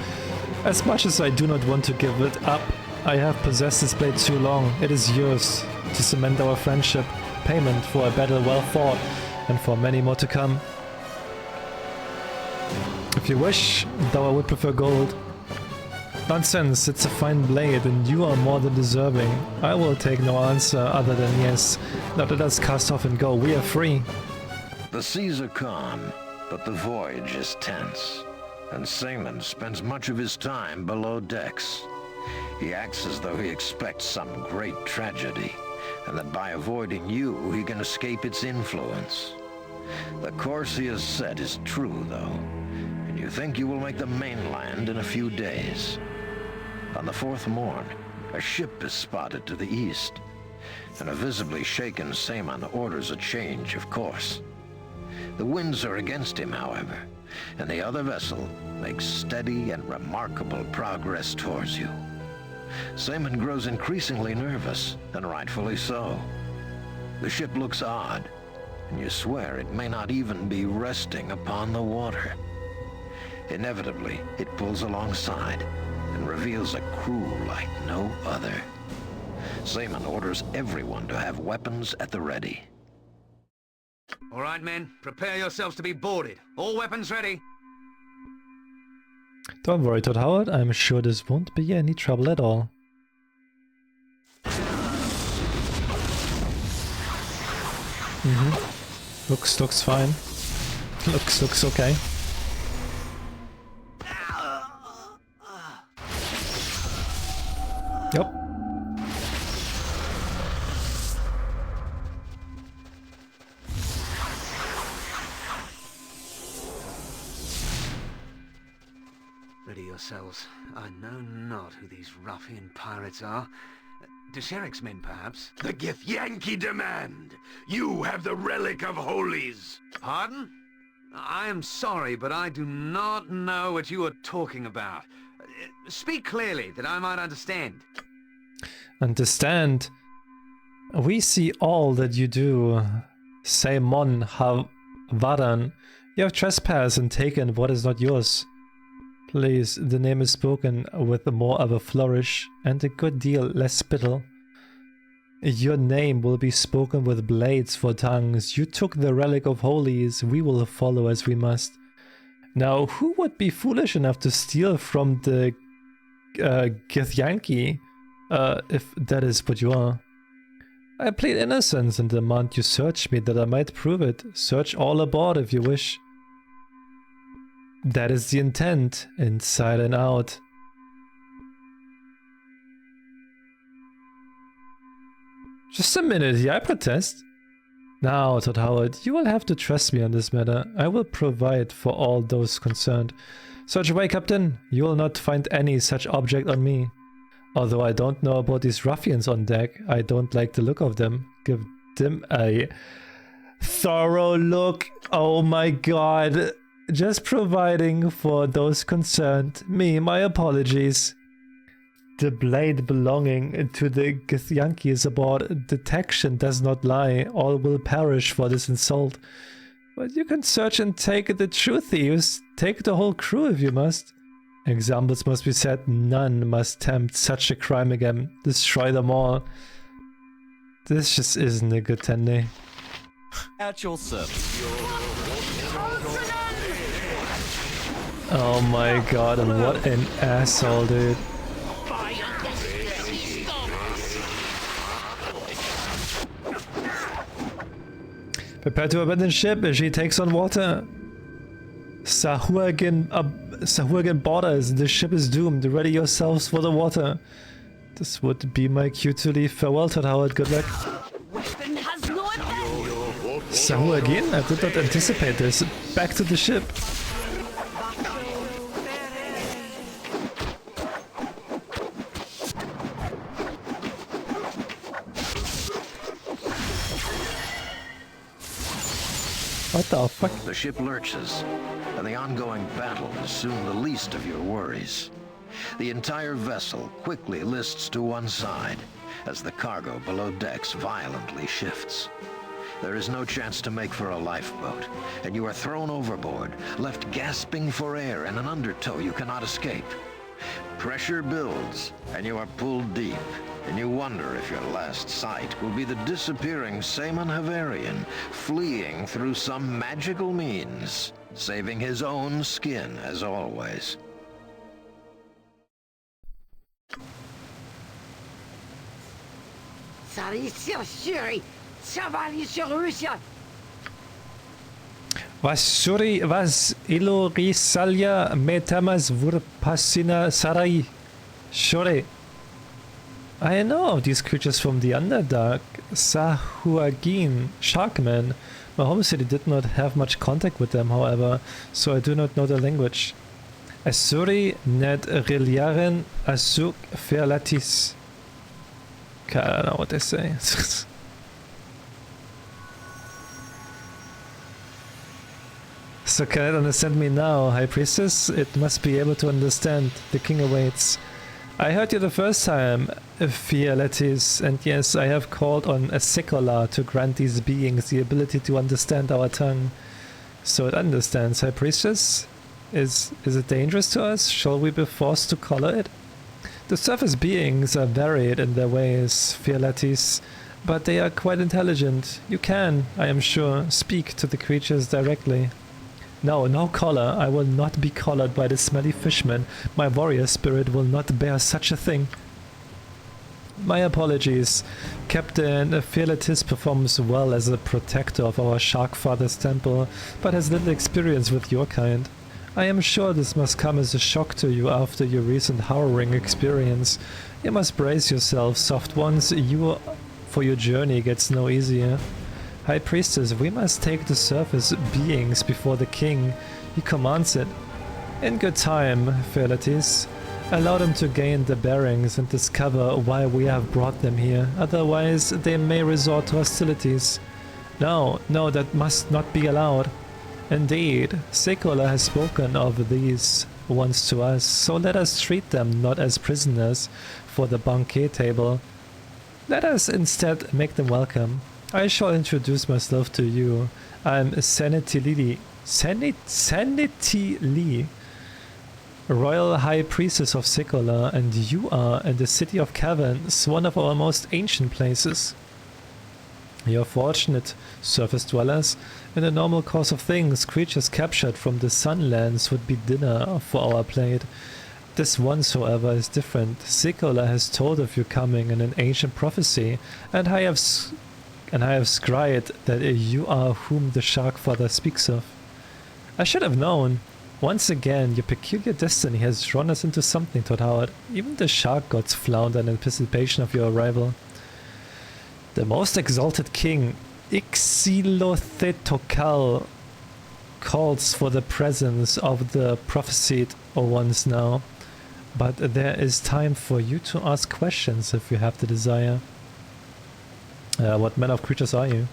As much as I do not want to give it up, I have possessed this blade too long. It is yours to cement our friendship, payment for a battle well fought, and for many more to come. If you wish, though I would prefer gold. Nonsense, it's a fine blade, and you are more than deserving. I will take no answer other than yes. Now let us cast off and go. We are free. The seas are calm, but the voyage is tense, and Simon spends much of his time below decks. He acts as though he expects some great tragedy, and that by avoiding you, he can escape its influence. The course he has set is true, though, and you think you will make the mainland in a few days. On the fourth morn, a ship is spotted to the east, and a visibly shaken Simon orders a change of course. The winds are against him, however, and the other vessel makes steady and remarkable progress towards you. Simon grows increasingly nervous, and rightfully so. The ship looks odd, and you swear it may not even be resting upon the water. Inevitably, it pulls alongside and reveals a crew like no other. Seaman orders everyone to have weapons at the ready. All right, men, prepare yourselves to be boarded. All weapons ready. Don't worry, Todd Howard. I'm sure this won't be any trouble at all. Looks fine. Looks okay. Yep. Ready yourselves. I know not who these ruffian pirates are. Desheric's men, perhaps? The Githyanki demand! You have the Relic of Holies! Pardon? I am sorry, but I do not know what you are talking about. Speak clearly, that I might understand. Understand? We see all that you do. Saimon Havaran. You have trespassed and taken what is not yours. Please, the name is spoken with more of a flourish and a good deal less spittle. Your name will be spoken with blades for tongues. You took the Relic of Holies, we will follow as we must. Now, who would be foolish enough to steal from the Githyanki, if that is what you are? I plead innocence and demand you search me that I might prove it. Search all aboard if you wish. That is the intent, inside and out. Just a minute here, I protest. Now, Todd Howard, you will have to trust me on this matter. I will provide for all those concerned. Search away, Captain. You will not find any such object on me. Although I don't know about these ruffians on deck, I don't like the look of them. Give them a thorough look. Oh my god. Just providing for those concerned. Me, my apologies. The blade belonging to the Githyanki is aboard. Detection does not lie. All will perish for this insult. But you can search and take the true thieves. Take the whole crew if you must. Examples must be set. None must tempt such a crime again. Destroy them all. This just isn't a good tenday. At your service. Oh my god, and what an asshole, dude. Prepare to abandon ship as she takes on water. Sahuagin borders, the ship is doomed. Ready yourselves for the water. This would be my cue to leave. Farewell, Todd Howard, good luck. Sahuagin? I did not anticipate this. Back to the ship. What the fuck? The ship lurches, and the ongoing battle is soon the least of your worries. The entire vessel quickly lists to one side as the cargo below decks violently shifts. There is no chance to make for a lifeboat, and you are thrown overboard, left gasping for air in an undertow you cannot escape. Pressure builds, and you are pulled deep, and you wonder if your last sight will be the disappearing Seaman Havarian fleeing through some magical means, saving his own skin as always. Was ilorisalia metamas vurpasina sarai. Shore. I know of these creatures from the Underdark. Sahuagin, Sharkmen. My home city did not have much contact with them, however, so I do not know the language. Asuri ned reliaren asuk ferlatis. I don't know what they say. So can it understand me now, High Priestess? It must be able to understand. The king awaits. I heard you the first time, Fialetis, and yes, I have called on a Sekolah to grant these beings the ability to understand our tongue. So it understands, High Priestess? Is it dangerous to us? Shall we be forced to color it? The surface beings are varied in their ways, Fialetis, but they are quite intelligent. You can, I am sure, speak to the creatures directly. No, no collar. I will not be collared by the smelly fishman. My warrior spirit will not bear such a thing. My apologies. Captain Fialetis performs well as a protector of our Shark Father's temple, but has little experience with your kind. I am sure this must come as a shock to you after your recent harrowing experience. You must brace yourself, soft ones. For your journey gets no easier. High Priestess, we must take the surface beings before the king. He commands it. In good time, Fialetis. Allow them to gain the bearings and discover why we have brought them here. Otherwise, they may resort to hostilities. No, that must not be allowed. Indeed, Sekolah has spoken of these ones to us, so let us treat them not as prisoners for the banquet table. Let us instead make them welcome. I shall introduce myself to you. I'm Sanity Lee, Royal High Priestess of Sekolah, and you are in the City of Caverns, one of our most ancient places. You're fortunate, surface dwellers. In the normal course of things, creatures captured from the Sunlands would be dinner for our plate. This once, however, is different. Sekolah has told of your coming in an ancient prophecy, and I have scryed that you are whom the Shark Father speaks of. I should have known. Once again, your peculiar destiny has drawn us into something, Todd Howard. Even the shark gods flounder in anticipation of your arrival. The most exalted king, Ixilothetokal, calls for the presence of the prophesied ones now. But there is time for you to ask questions if you have the desire. What manner of creatures are you?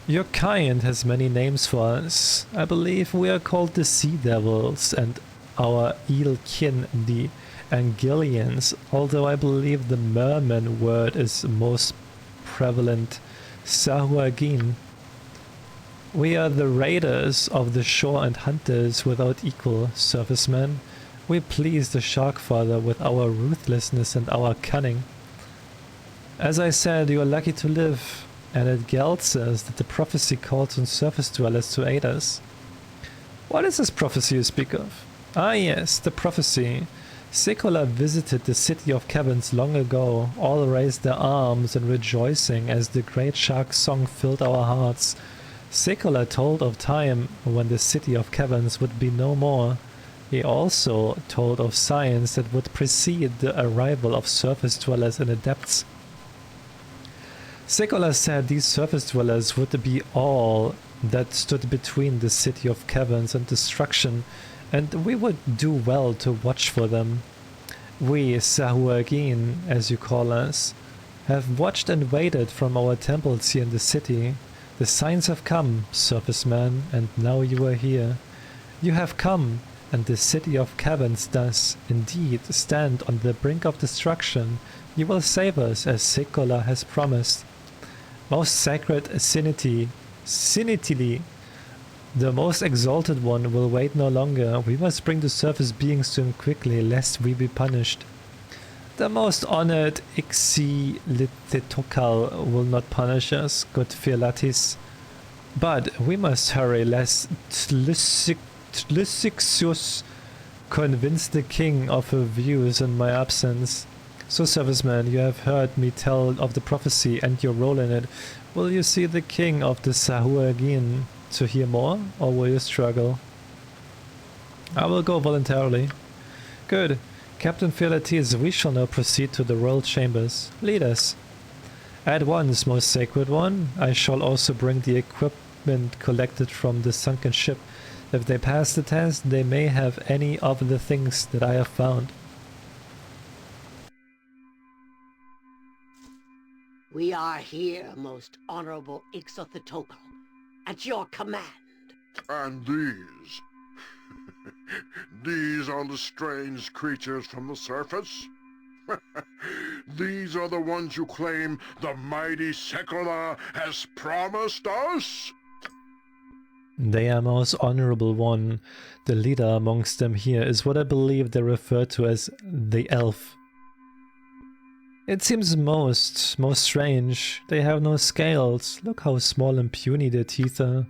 Your kind has many names for us. I believe we are called the Sea Devils, and our eel kin the Angelians, although I believe the merman word is most prevalent, Sahuagin. We are the raiders of the shore and hunters without equal, surface men. We please the Shark Father with our ruthlessness and our cunning. As I said, you are lucky to live, and it gelts us that the prophecy calls on surface dwellers to aid us. What is this prophecy you speak of? Ah yes, the prophecy. Sekolah visited the City of Caverns long ago. All raised their arms in rejoicing as the great shark song filled our hearts. Sekolah told of time when the City of Caverns would be no more. He also told of signs that would precede the arrival of surface dwellers in the depths. Sekolah said these surface dwellers would be all that stood between the City of Caverns and destruction, and we would do well to watch for them. We, Sahuagin, as you call us, have watched and waited from our temples here in the city. The signs have come, surface man, and now you are here. You have come, and the City of Caverns does, indeed, stand on the brink of destruction. You will save us, as Sekolah has promised. Most sacred Sinitili, the most exalted one, will wait no longer. We must bring the surface beings to him quickly, lest we be punished. The most honored Ixilitokal will not punish us, good Fialetis. But we must hurry, lest Tlysixius convince the king of her views in my absence. So, serviceman, you have heard me tell of the prophecy and your role in it. Will you see the king of the Sahuagin to hear more, or will you struggle? I will go voluntarily. Good. Captain Fialetis, we shall now proceed to the royal chambers. Lead us. At once, most sacred one. I shall also bring the equipment collected from the sunken ship. If they pass the test, they may have any of the things that I have found. We are here, most honorable Ixothetokal, at your command. And these? These are the strange creatures from the surface? These are the ones you claim the mighty Sekola has promised us? They are most honorable one. The leader amongst them here is what I believe they refer to as the elf. It seems most strange. They have no scales. Look how small and puny their teeth are.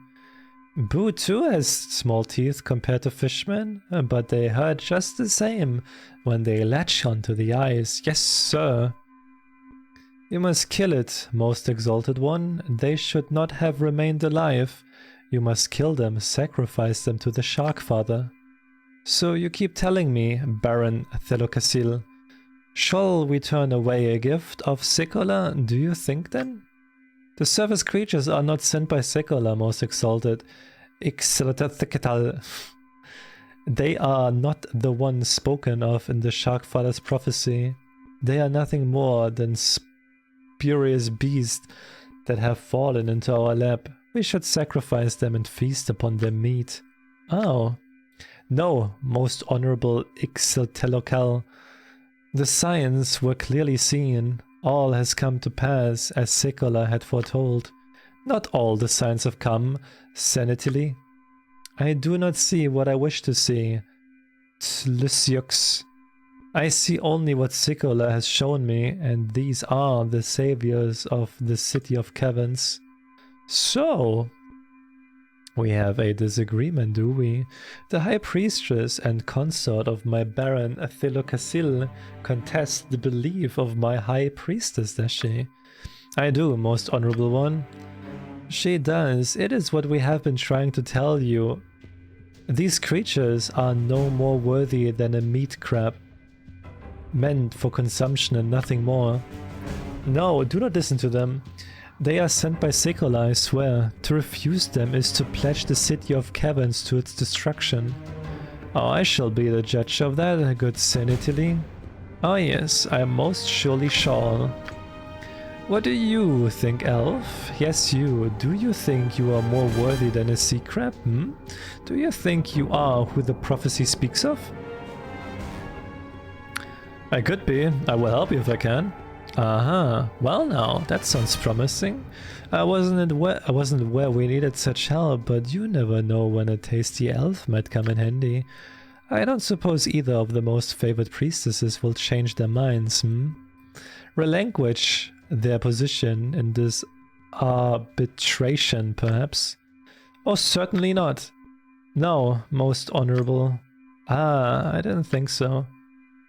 Boo too has small teeth compared to fishmen, but they hurt just the same when they latch onto the eyes. Yes, sir. You must kill it, most exalted one. They should not have remained alive. You must kill them, sacrifice them to the Shark Father. So you keep telling me, Baron Thelocasil, shall we turn away a gift of Sekola, do you think then? The surface creatures are not sent by Sekola, most exalted. They are not the ones spoken of in the Shark Father's prophecy. They are nothing more than spurious beasts that have fallen into our lap. We should sacrifice them and feast upon their meat. Oh. No, most honorable Ixtelokal. The signs were clearly seen. All has come to pass as Sekola had foretold. Not all the signs have come, sanitily. I do not see what I wish to see. Tlysiox. I see only what Sekola has shown me, and these are the saviors of the City of Caverns. So, we have a disagreement, do we? The High Priestess and consort of my Baron Thelocasil contest the belief of my High Priestess, does she? I do, most honorable one. She does. It is what we have been trying to tell you. These creatures are no more worthy than a meat crab, meant for consumption and nothing more. No, do not listen to them. They are sent by Sekola, I swear. To refuse them is to pledge the City of Caverns to its destruction. Oh, I shall be the judge of that, good sanity. Oh yes, I most surely shall. What do you think, elf? Yes, you. Do you think you are more worthy than a sea crab, Do you think you are who the prophecy speaks of? I could be. I will help you if I can. Well now, that sounds promising. I wasn't aware we needed such help, but you never know when a tasty elf might come in handy. I don't suppose either of the most favored priestesses will change their minds, Relinquish their position in this arbitration, perhaps? Oh, certainly not. No, most honorable. I didn't think so.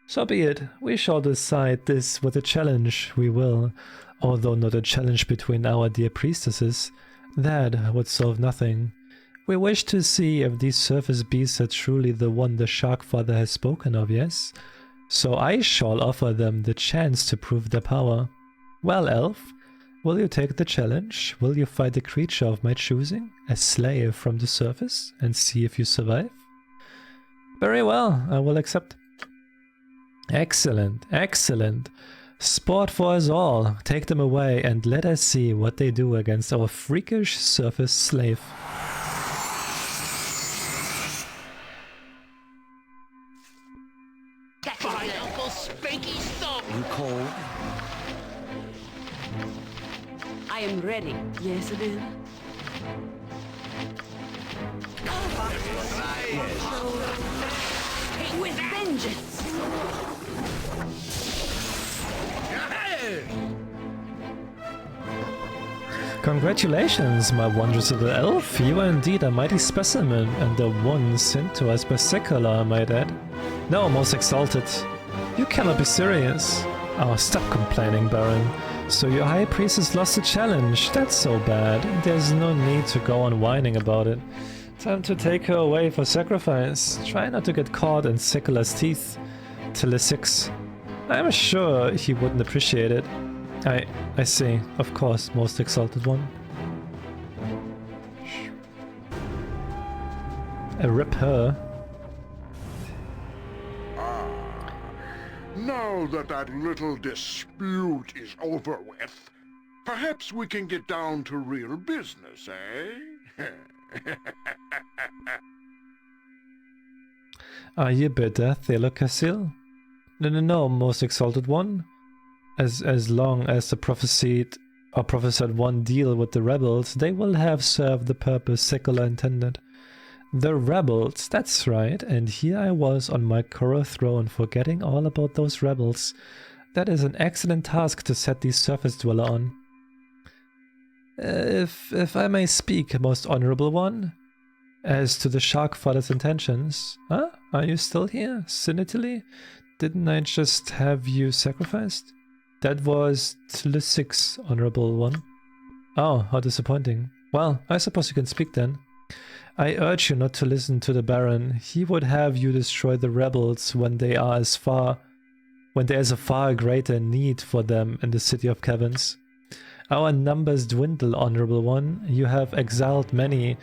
So be it. We shall decide this with a challenge, we will. Although not a challenge between our dear priestesses. That would solve nothing. We wish to see if these surface beasts are truly the one the Shark Father has spoken of, yes? So I shall offer them the chance to prove their power. Well, elf, will you take the challenge? Will you fight a creature of my choosing, a slave from the surface, and see if you survive? Very well, I will accept. Excellent, excellent. Sport for us all. Take them away and let us see what they do against our freakish surface slave. That's my Uncle Spanky Stomp! You cold? I am ready. Yes, it is. With vengeance! Congratulations, my wondrous little elf. You are indeed a mighty specimen, and the one sent to us by Sekola, I might add. No, most exalted. You cannot be serious. Oh, stop complaining, Baron. So your High Priestess lost the challenge. That's so bad. There's no need to go on whining about it. Time to take her away for sacrifice. Try not to get caught in Sekola's teeth. Till 6. I'm sure he wouldn't appreciate it. I see. Of course, most exalted one. Rip her. Now that that little dispute is over with, perhaps we can get down to real business, eh? Are you better, Thelocasil? No, most exalted one. As long as the prophesied one deal with the rebels, they will have served the purpose Secular intended. The rebels, that's right, and here I was on my coral throne forgetting all about those rebels. That is an excellent task to set the surface dweller on. If I may speak, most honorable one, as to the Shark Father's intentions, huh? Are you still here, Sinitili? Didn't I just have you sacrificed? That was Tlisix's honorable one. Oh, how disappointing. Well, I suppose you can speak then. I urge you not to listen to the Baron. He would have you destroy the rebels when there is a far greater need for them in the City of Caverns. Our numbers dwindle, honorable one. You have exiled many.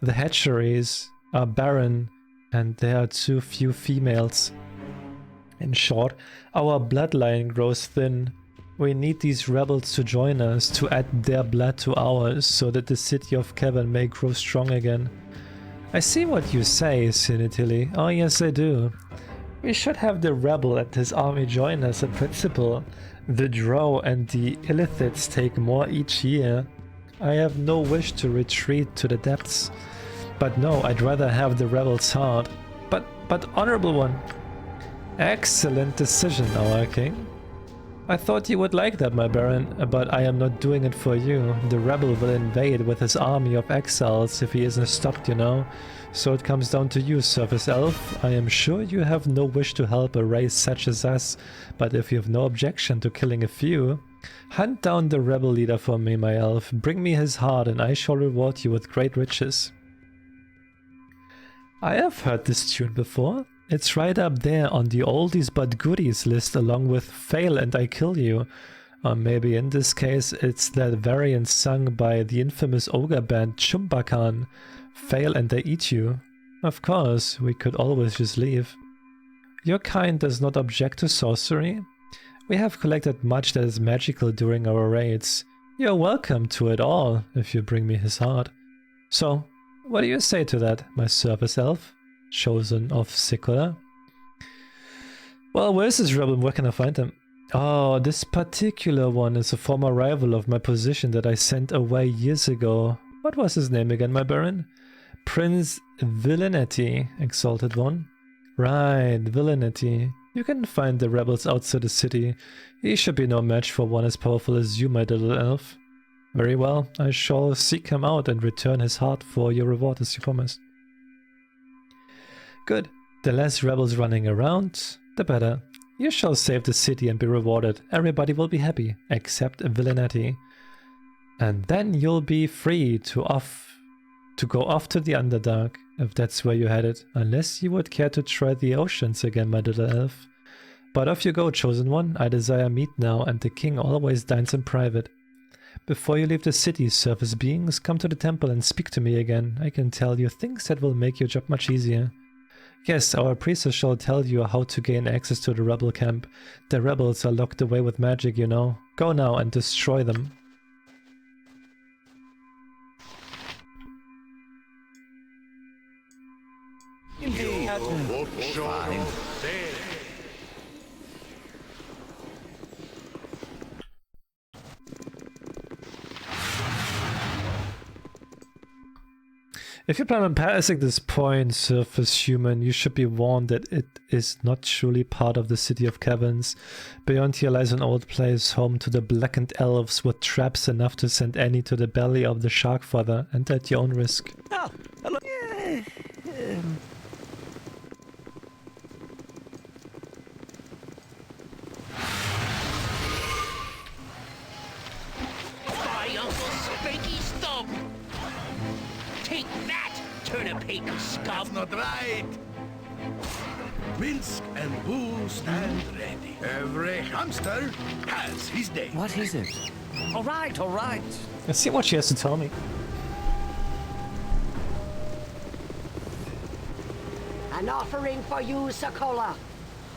The hatcheries are barren, and there are too few females. In short, our bloodline grows thin. We need these rebels to join us, to add their blood to ours, so that the City of Cavern may grow strong again. I see what you say, Sinitili. Oh yes, I do. We should have the rebel and his army join us in principle. The Drow and the Illithids take more each year. I have no wish to retreat to the depths. But no, I'd rather have the rebels hard. But honorable one. Excellent decision, our king. I thought you would like that, my baron, but I am not doing it for you. The rebel will invade with his army of exiles if he isn't stopped, you know. So it comes down to you, Surface Elf. I am sure you have no wish to help a race such as us, but if you have no objection to killing a few, hunt down the rebel leader for me, my elf. Bring me his heart and I shall reward you with great riches. I have heard this tune before. It's right up there on the oldies but goodies list along with Fail and I Kill You. Or maybe in this case it's that variant sung by the infamous ogre band Chumbakan, Fail and I Eat You. Of course, we could always just leave. Your kind does not object to sorcery. We have collected much that is magical during our raids. You're welcome to it all if you bring me his heart. So, what do you say to that, my Surface Elf? Chosen of Secular. Well, where's this rebel? Where can I find him? Oh, this particular one is a former rival of my position that I sent away years ago. What was his name again, my baron? Prince Villainity, Exalted One. Right, Villainity. You can find the rebels outside the city. He should be no match for one as powerful as you, my little elf. Very well, I shall seek him out and return his heart for your reward as you promised. Good. The less rebels running around, the better. You shall save the city and be rewarded. Everybody will be happy, except Villainity. And then you'll be free to go off to the Underdark, if that's where you're headed. Unless you would care to try the oceans again, my little elf. But off you go, Chosen One. I desire meat now, and the king always dines in private. Before you leave the city, surface beings, come to the temple and speak to me again. I can tell you things that will make your job much easier. Yes, our priestess shall tell you how to gain access to the rebel camp. The rebels are locked away with magic, you know. Go now and destroy them. If you plan on passing this point, Surface Human, you should be warned that it is not truly part of the City of Caverns. Beyond here lies an old place home to the blackened elves with traps enough to send any to the belly of the Shark Father, and at your own risk. Oh, hello. By Uncle Spanky's thumb! Take that, turnip-paper scum! That's not right! Minsk and Boo stand ready. Every hamster has his day. What is it? All right, all right. Let's see what she has to tell me. An offering for you, Sokola.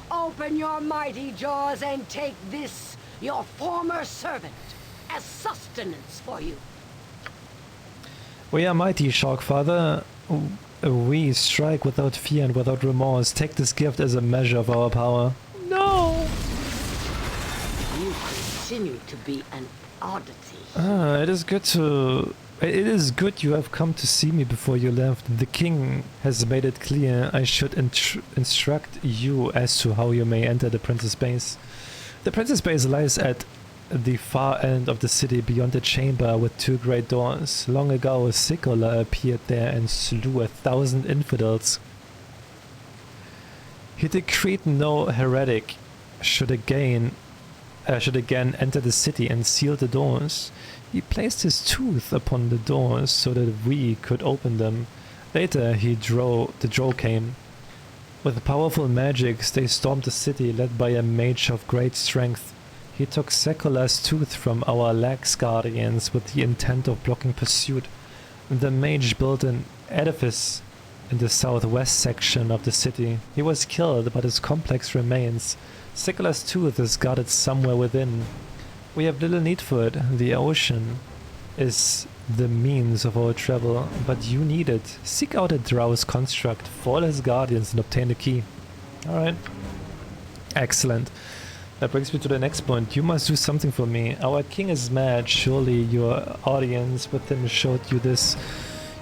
Open your mighty jaws and take this, your former servant, as sustenance for you. We are mighty, Shark Father. We strike without fear and without remorse. Take this gift as a measure of our power. No! continue to be an oddity. It is good to... It is good you have come to see me before you left. The king has made it clear I should instruct you as to how you may enter the prince's base. The prince's base lies at the far end of the city beyond the chamber with 2 great doors. Long ago, a Sikola appeared there and slew 1,000 infidels. He decreed no heretic should again enter the city and sealed the doors. He placed his tooth upon the doors so that we could open them. Later the drow came. With powerful magics they stormed the city led by a mage of great strength. He took Sekula's tooth from our lax guardians with the intent of blocking pursuit. The mage built an edifice in the southwest section of the city. He was killed, but his complex remains. Sekula's tooth is guarded somewhere within. We have little need for it. The ocean is the means of our travel, but you need it. Seek out a drow's construct, fall his guardians and obtain the key. Alright. Excellent. That brings me to the next point. You must do something for me. Our king is mad. Surely your audience with him showed you this.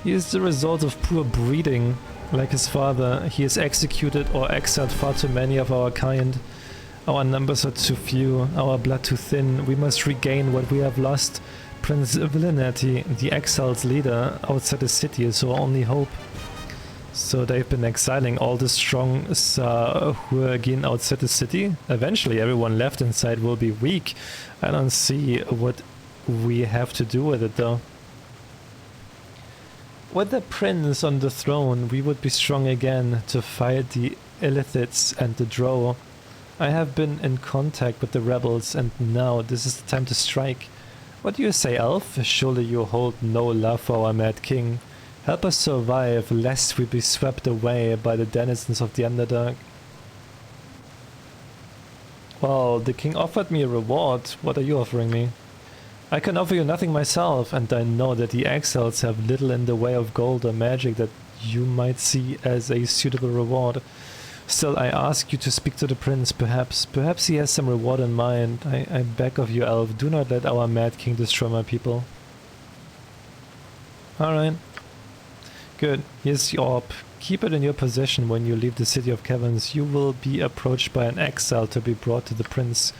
He is the result of poor breeding. Like his father, he has executed or exiled far too many of our kind. Our numbers are too few, our blood too thin. We must regain what we have lost. Prince Villanati, the exile's leader outside the city, is our only hope. So they've been exiling all the strong who are again outside the city. Eventually everyone left inside will be weak. I don't see what we have to do with it though. With the prince on the throne, we would be strong again to fight the Illithids and the Drow. I have been in contact with the rebels and now this is the time to strike. What do you say, Elf? Surely you hold no love for our mad king. Help us survive, lest we be swept away by the denizens of the Underdark. Well, the king offered me a reward. What are you offering me? I can offer you nothing myself, and I know that the exiles have little in the way of gold or magic that you might see as a suitable reward. Still, I ask you to speak to the prince. Perhaps he has some reward in mind. I beg of you, Elf, do not let our mad king destroy my people. Alright. Good. Here's the orb. Keep it in your possession when you leave the city of caverns. You will be approached by an exile to be brought to the prince.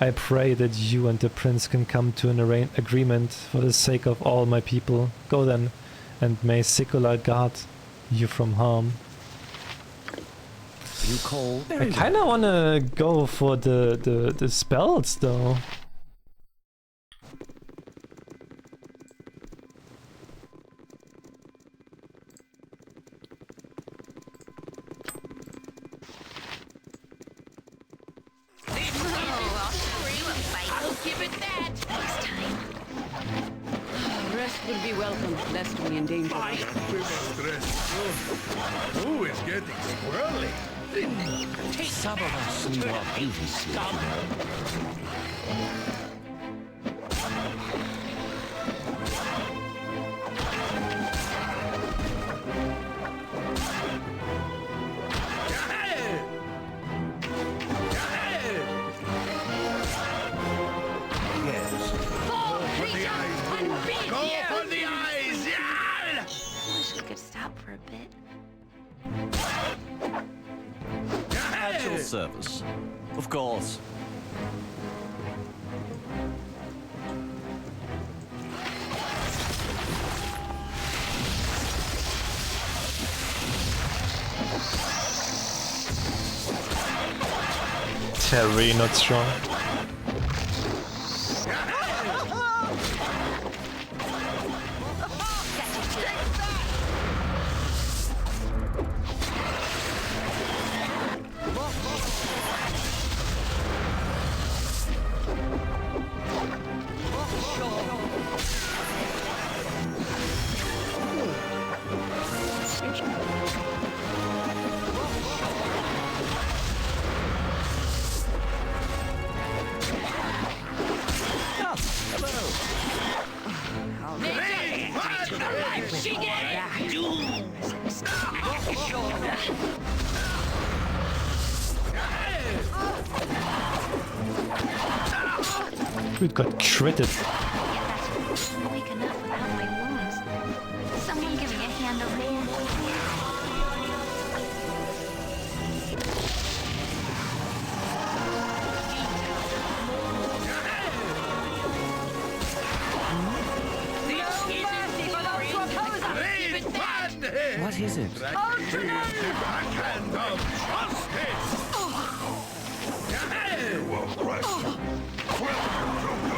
I pray that you and the prince can come to an agreement for the sake of all my people. Go then, and may Sikula guard you from harm. You cold? I kinda wanna go for the spells though. Rest would be welcome, lest we endanger. Oh, it's getting squirrely. Some of us need our beauty sleep, you know. Service. Of course. Terry, not strong. Dude got critted. Weak enough without my wounds. Someone give me a hand over here. What is it? Backhand of justice! You will question. Welcome to you!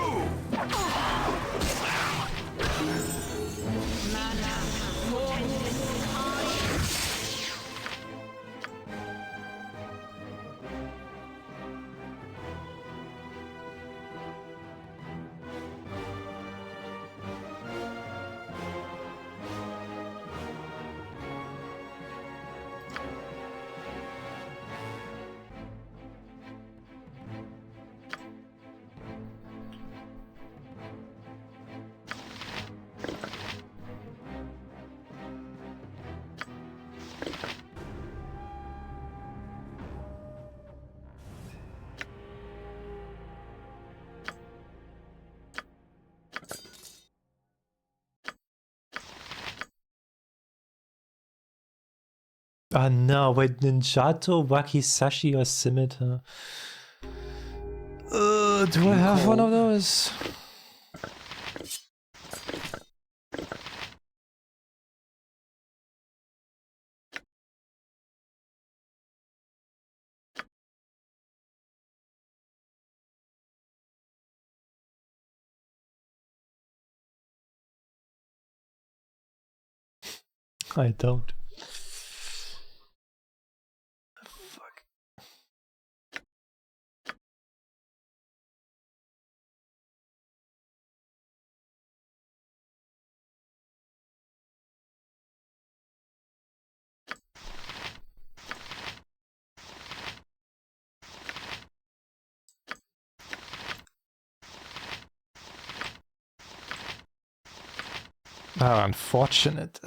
Ah no, wait, Ninjato, Wakizashi, or Scimitar? Do I have one of those? I don't. Ah, unfortunate.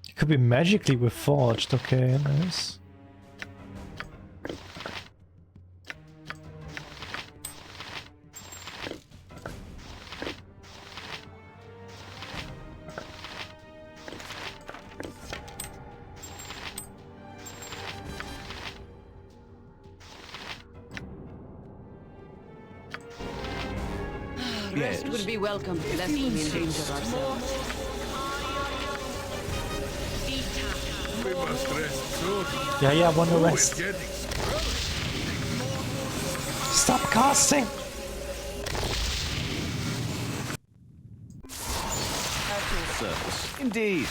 It could be magically reforged, okay, nice. Rest would be welcome, lest we endanger ourselves. We must rest soon. Yeah, I want to rest. Stop casting! At your service. Indeed.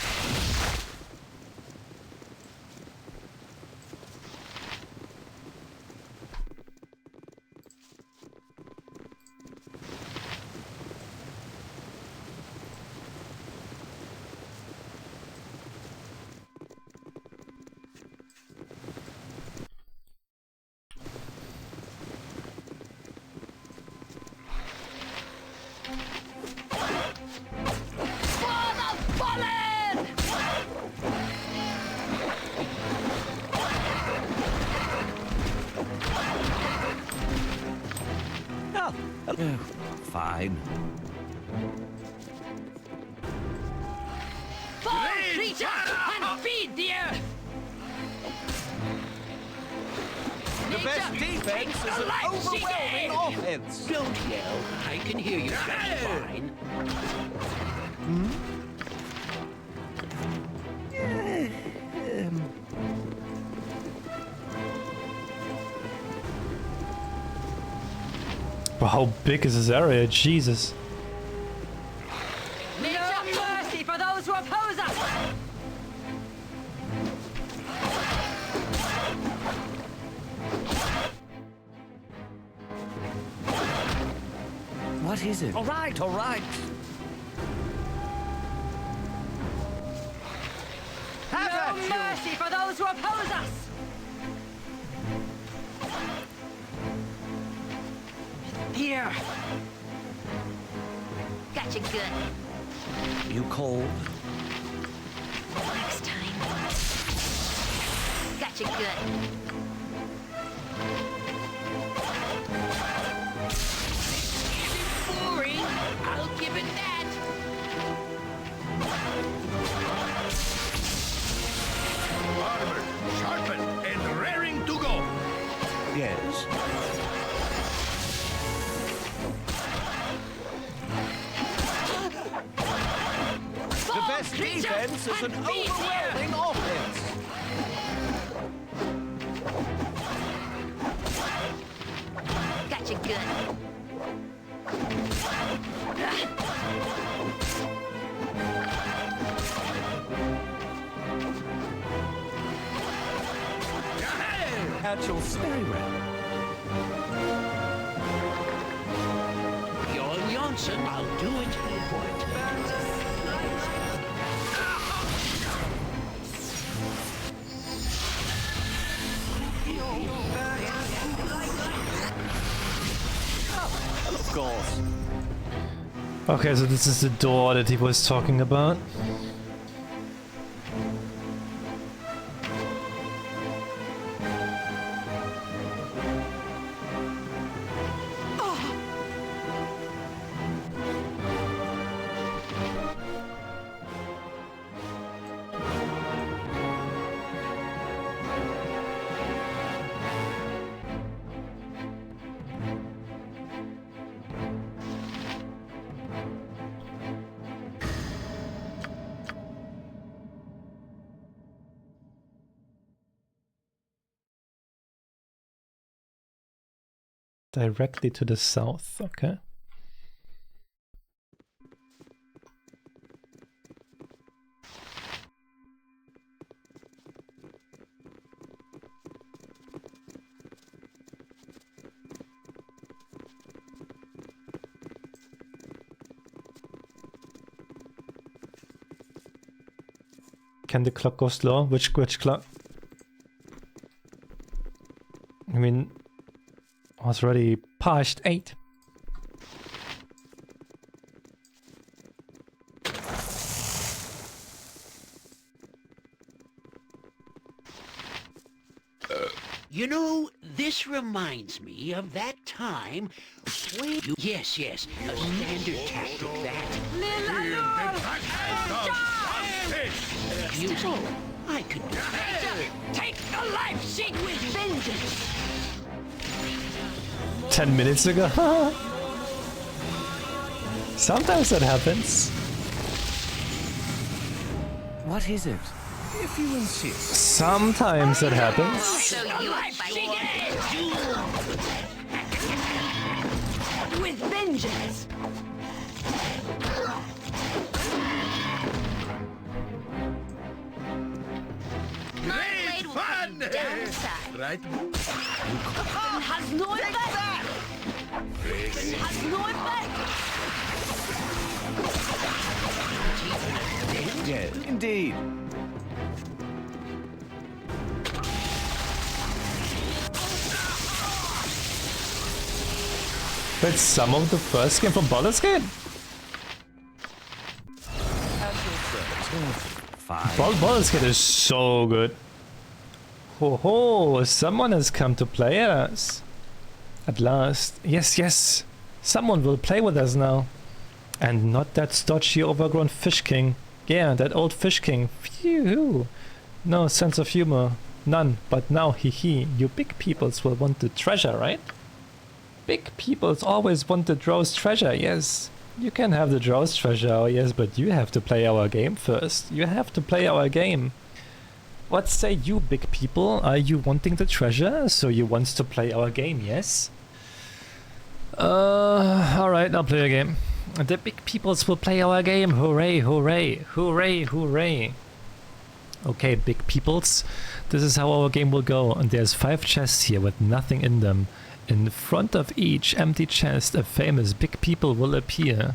Fine. Fall, creature, and feed the earth! The best defense is an overwhelming offense. Don't yell. I can hear you just fine. But how big is this area? Jesus. No mercy for those who oppose us! What is it? All right, all right. No mercy for those who oppose us! Here. Gotcha good. You cold? Next time. Gotcha good. Boring. I'll give it that. Armored, sharpened, and raring to go. Yes. The best defense is an overwhelming offense. Gotcha good. At your stairwell. You're Johnson. I'll do it. Of course. Okay, so this is the door that he was talking about. Directly to the south, okay. Can the clock go slow? Which clock? I mean, it was already past 8. You know, this reminds me of that time when you... Yes, a standard tactic that... Excuse me, I could... Take the life seat with vengeance! 10 minutes ago? Sometimes that happens. What is it? If you insist. Sometimes it happens. So you with vengeance. Great fun! Right? Has no effect. Has no effect. Yes, indeed. But some of the first game from Baldur's Gate? Baldur's Gate is so good. Ho ho, someone has come to play us. At last. Yes. Someone will play with us now. And not that stodgy overgrown fish king. Yeah, that old fish king. Phew. No sense of humor. None. But now, hee, you big peoples will want the treasure, right? Big peoples always want the drow's treasure, yes. You can have the drow's treasure, oh yes, but you have to play our game first. You have to play our game. What say you, big people? Are you wanting the treasure? So you want to play our game, yes? Alright, I'll play a game. The big peoples will play our game. Hooray, hooray, hooray, hooray. Okay, big peoples. This is how our game will go. And there's 5 chests here with nothing in them. In front of each empty chest, a famous big people will appear.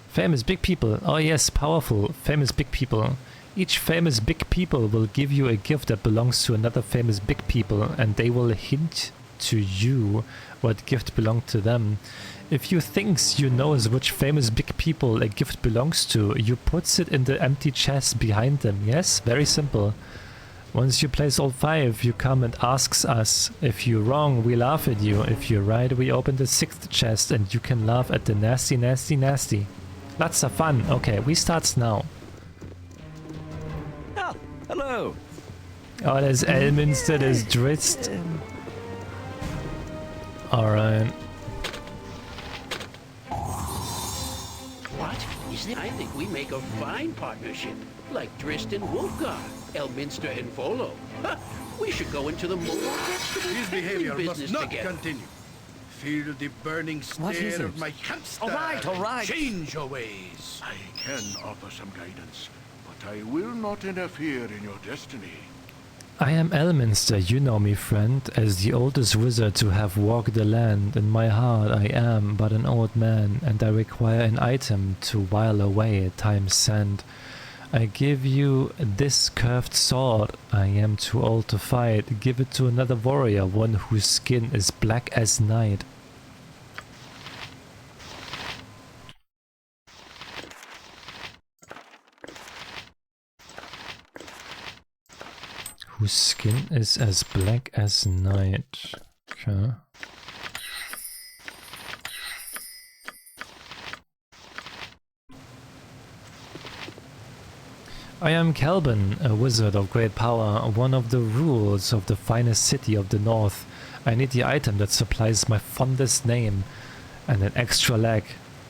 Famous big people. Oh yes, powerful. Famous big people. Each famous big people will give you a gift that belongs to another famous big people, and they will hint to you what gift belonged to them. If you thinks you knows which famous big people a gift belongs to, you puts it in the empty chest behind them. Yes, very simple. Once you place all 5, you come and asks us. If you're wrong, we laugh at you. If you're right, we open the 6th chest and you can laugh at the nasty, nasty, nasty. Lots of fun. Okay, we starts now. Ah, hello. Oh, there's Elminster, there's Drizzt. Alright. What? I think we make a fine partnership. Like Drizzt and Wolfgar, Elminster and Volo. Huh, we should go into the more vegetable His behavior must business not together. continue. Feel the burning stare of my hamster. All right. Change your ways. I can offer some guidance, but I will not interfere in your destiny. I am Elminster, you know me, friend, as the oldest wizard to have walked the land. In my heart I am but an old man, and I require an item to while away time's sand. I give you this curved sword. I am too old to fight. Give it to another warrior, one whose skin is black as night. Whose skin is as black as night. Okay. I am Kelvin, a wizard of great power, one of the rulers of the finest city of the north. I need the item that supplies my fondest name and an extra leg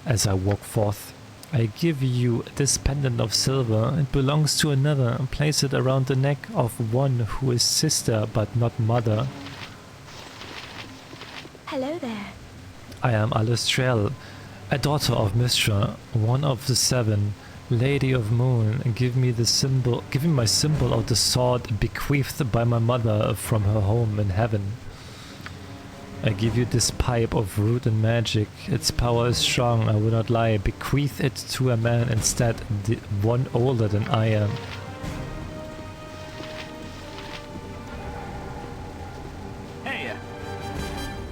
as I walk forth. I give you this pendant of silver. It belongs to another. Place it around the neck of one who is sister but not mother. Hello there. I am Alustriel, a daughter of Mistra, one of the 7. Lady of Moon, give me my symbol of the sword bequeathed by my mother from her home in heaven. I give you this pipe of root and magic. Its power is strong, I will not lie. Bequeath it to a man instead, the one older than I am. Hey!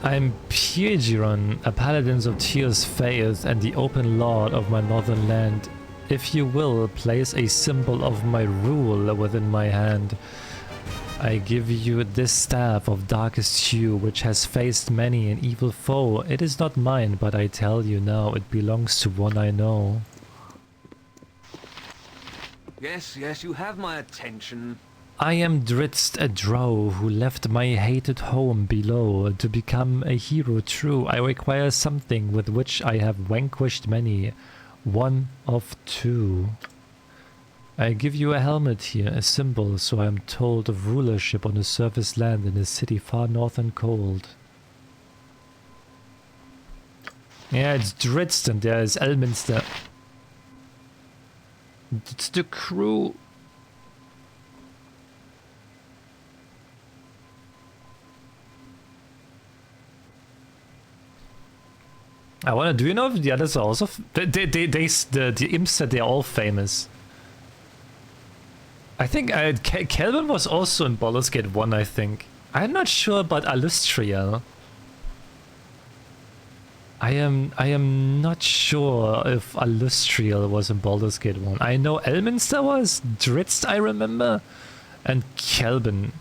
I'm Piegiron, a paladin of Tyr's faith and the open lord of my northern land. If you will, place a symbol of my rule within my hand. I give you this staff of darkest hue, which has faced many an evil foe. It is not mine, but I tell you now, it belongs to one I know. Yes, yes, you have my attention. I am Drizzt, a drow who left my hated home below. To become a hero true, I require something with which I have vanquished many. One of 2. I give you a helmet here, a symbol, so I am told, of rulership on a surface land in a city far north and cold. Yeah, it's Drizzt and there is Elminster. It's the crew. I wonder, do you know if the others are also... the imps said they're all famous. I think Kelvin was also in Baldur's Gate 1, I think. I'm not sure about Alustriel. I am not sure if Alustriel was in Baldur's Gate 1. I know Elminster was, Drizzt I remember, and Kelvin.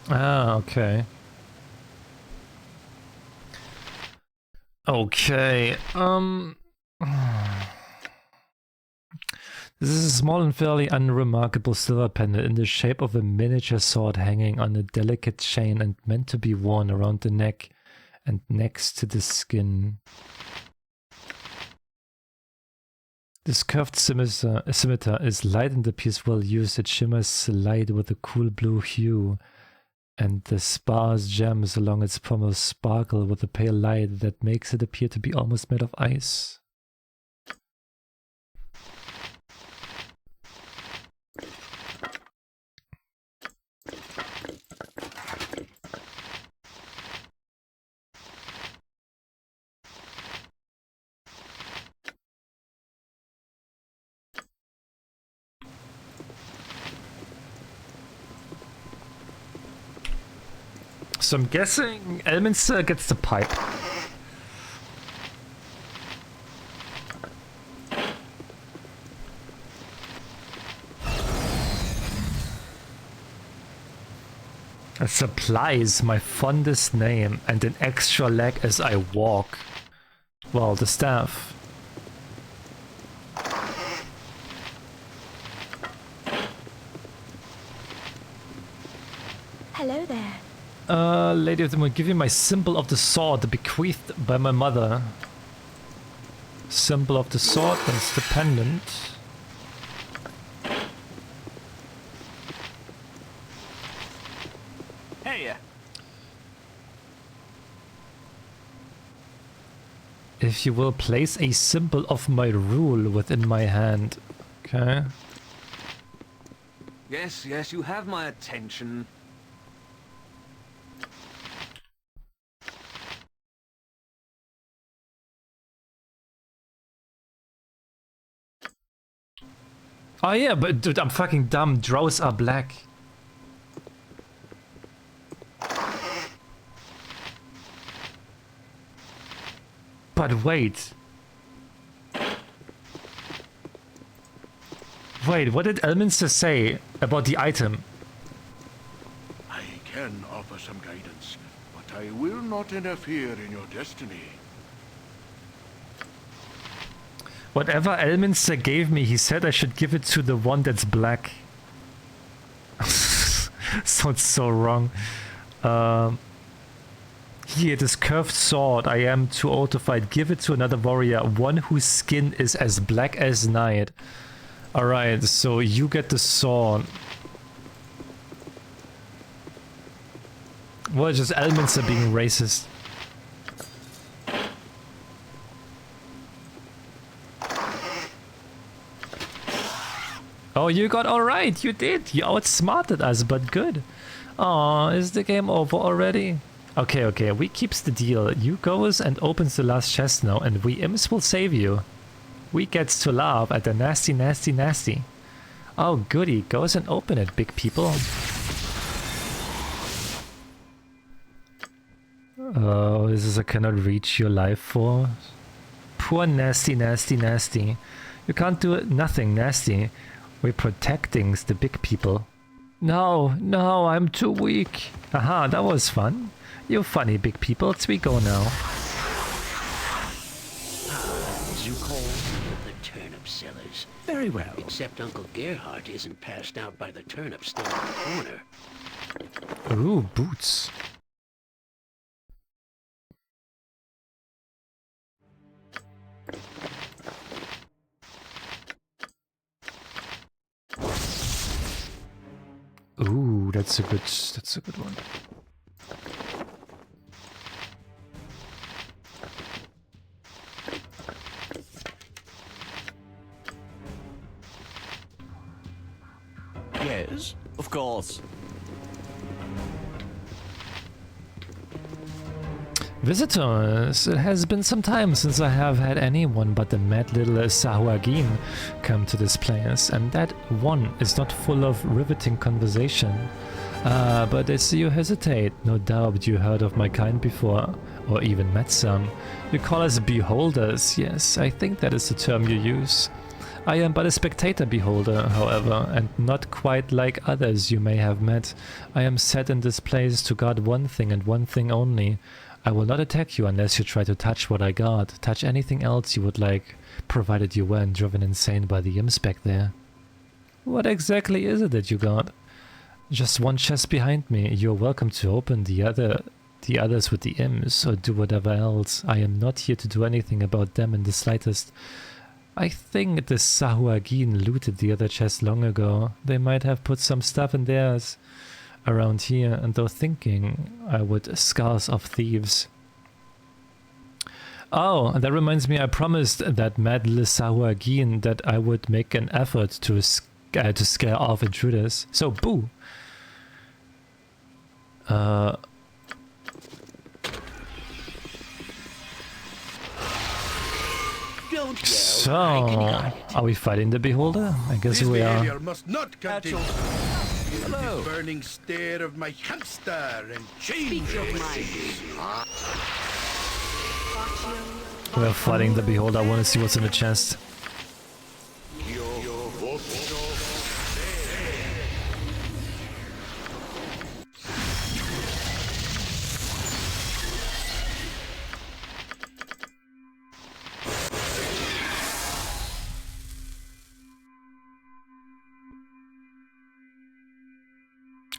Ah, okay. Okay, this is a small and fairly unremarkable silver pendant in the shape of a miniature sword hanging on a delicate chain and meant to be worn around the neck and next to the skin. This curved scimitar is light and appears well used. It shimmers light with a cool blue hue, and the sparse gems along its pommel sparkle with a pale light that makes it appear to be almost made of ice. So I'm guessing Elminster gets the pipe. A supplies my fondest name and an extra leg as I walk. Well, the staff. Hello there. Lady of the Moon, give you my symbol of the sword bequeathed by my mother. Symbol of the sword, and it's the pendant. Hey. If you will place a symbol of my rule within my hand. Okay. Yes, yes, you have my attention. Oh yeah, but dude, I'm fucking dumb. Drows are black. But wait. Wait, what did Elminster say about the item? I can offer some guidance, but I will not interfere in your destiny. Whatever Elminster gave me, he said I should give it to the one that's black. Sounds so wrong. Here, this curved sword I am too old to fight. Give it to another warrior, one whose skin is as black as night. Alright, so you get the sword. What, just Elminster being racist? Oh, you got alright, you did. You outsmarted us, but good. Aw, is the game over already? Okay, okay, we keeps the deal. You goes and opens the last chest now, and we imps will save you. We gets to laugh at the nasty, nasty, nasty. Oh, goody, goes and open it, big people. Oh, this is I cannot reach your life for. Poor nasty, nasty, nasty. You can't do nothing nasty. We're protecting the big people. No, no, I'm too weak. Aha, that was fun. You funny big people, we go now. As you call the turnip sellers. Very well. Except Uncle Gerhardt isn't passed out by the turnip still in the corner. Ooh, boots. Ooh, that's a good one. Yes, of course. Visitors, it has been some time since I have had anyone but the mad little Sahuagin come to this place, and that one is not full of riveting conversation. But as you hesitate, no doubt you heard of my kind before, or even met some. You call us beholders, yes, I think that is the term you use. I am but a spectator beholder, however, and not quite like others you may have met. I am set in this place to guard one thing and one thing only. I will not attack you unless you try to touch what I guard. Touch anything else you would like, provided you weren't driven insane by the imps back there. What exactly is it that you got? Just one chest behind me. You're welcome to open the others with the imps, or do whatever else. I am not here to do anything about them in the slightest. I think the Sahuagin looted the other chest long ago. They might have put some stuff in theirs around here, and though thinking I would scars of thieves. Oh, that reminds me, I promised that mad little Sahuagin that I would make an effort to scare off intruders. So, boo! So, are we fighting the beholder? I guess we are. Must not continue. The burning stare of my hamster and change your mind. We're fighting the beholder. I want to see what's in the chest.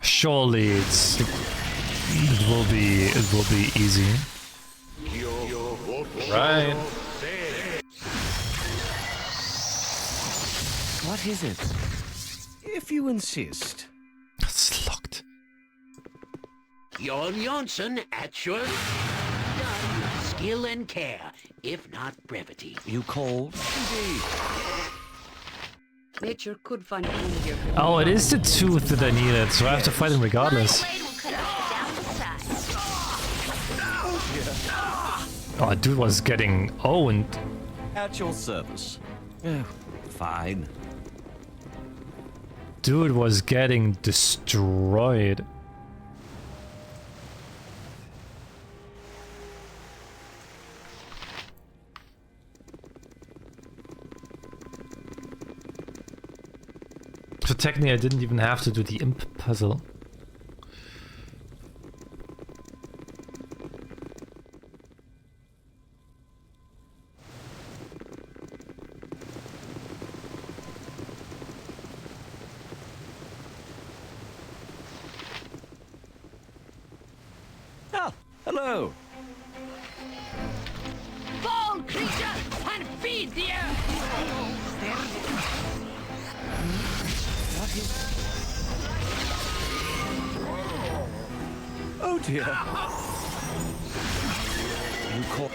Surely it will be easy. Right. What is it? If you insist. It's locked. Jon Jonsson at your done skill and care, if not brevity. You called? Indeed. Nature could find a easier. Oh, it is the tooth that I needed, so I have to fight him regardless. Oh, dude was getting owned. At your service. Oh, fine. Dude was getting destroyed. So technically I didn't even have to do the imp puzzle. Ah, hello. Fall, creature, and feed the earth! What is... Oh dear. You call...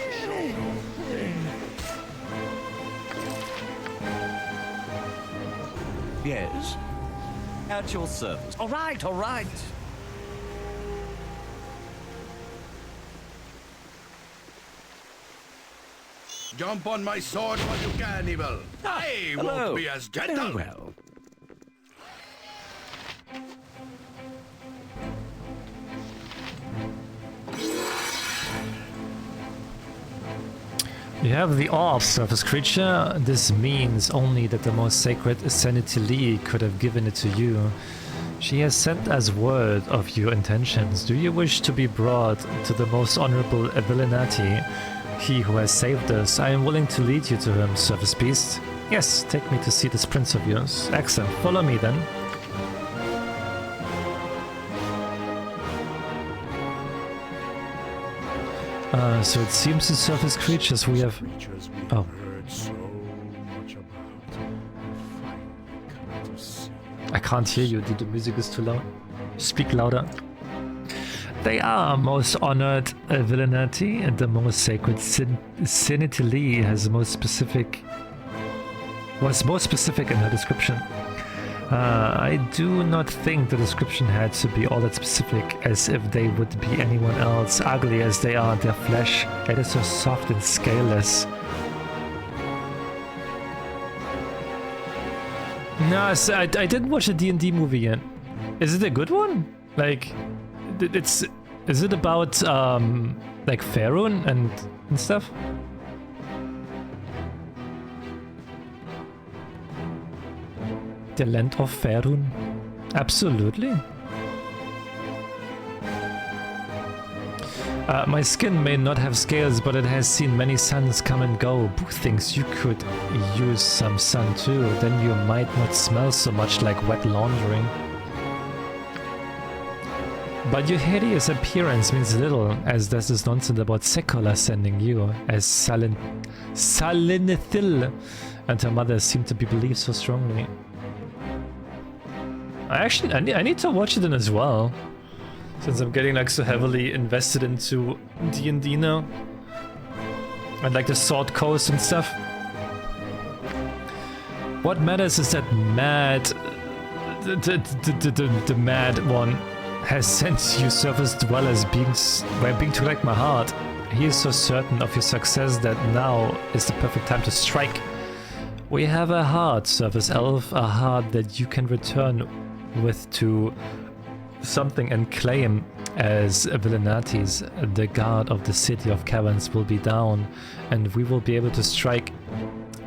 Yes. At your service. All right, all right. Jump on my sword while you can, evil. I won't be as gentle. Very well. You have the awe of surface creature. This means only that the most sacred Sanity Lee could have given it to you. She has sent us word of your intentions. Do you wish to be brought to the most honorable Villanati, he who has saved us? I am willing to lead you to him, surface beast. Yes, take me to see this prince of yours. Excellent, follow me then. So it seems the surface creatures we have... Oh. I can't hear you, the music is too loud. Speak louder. They are most honored Villanati, and the most sacred Sanity Lee has the most specific... was most specific in her description. I do not think the description had to be all that specific, as if they would be anyone else. Ugly as they are, their flesh, it is so soft and scaleless. No, I didn't watch the D&D movie yet. Is it a good one? Like, is it about like Faerun and stuff? The land of Faerun? Absolutely. My skin may not have scales, but it has seen many suns come and go. Boo thinks you could use some sun too, then you might not smell so much like wet laundry. But your hideous appearance means little, as does this nonsense about Sekola sending you, as Salinithil and her mother seem to be believed so strongly. I need to watch it in as well, since I'm getting like so heavily invested into D&D now, and like the Sword Coast and stuff. What matters is that the mad one has sent you surface dwellers being to collect my heart. He is so certain of your success that now is the perfect time to strike. We have a heart, surface elf, a heart that you can return with to something and claim as Villanatis, the guard of the city of caverns will be down and we will be able to strike.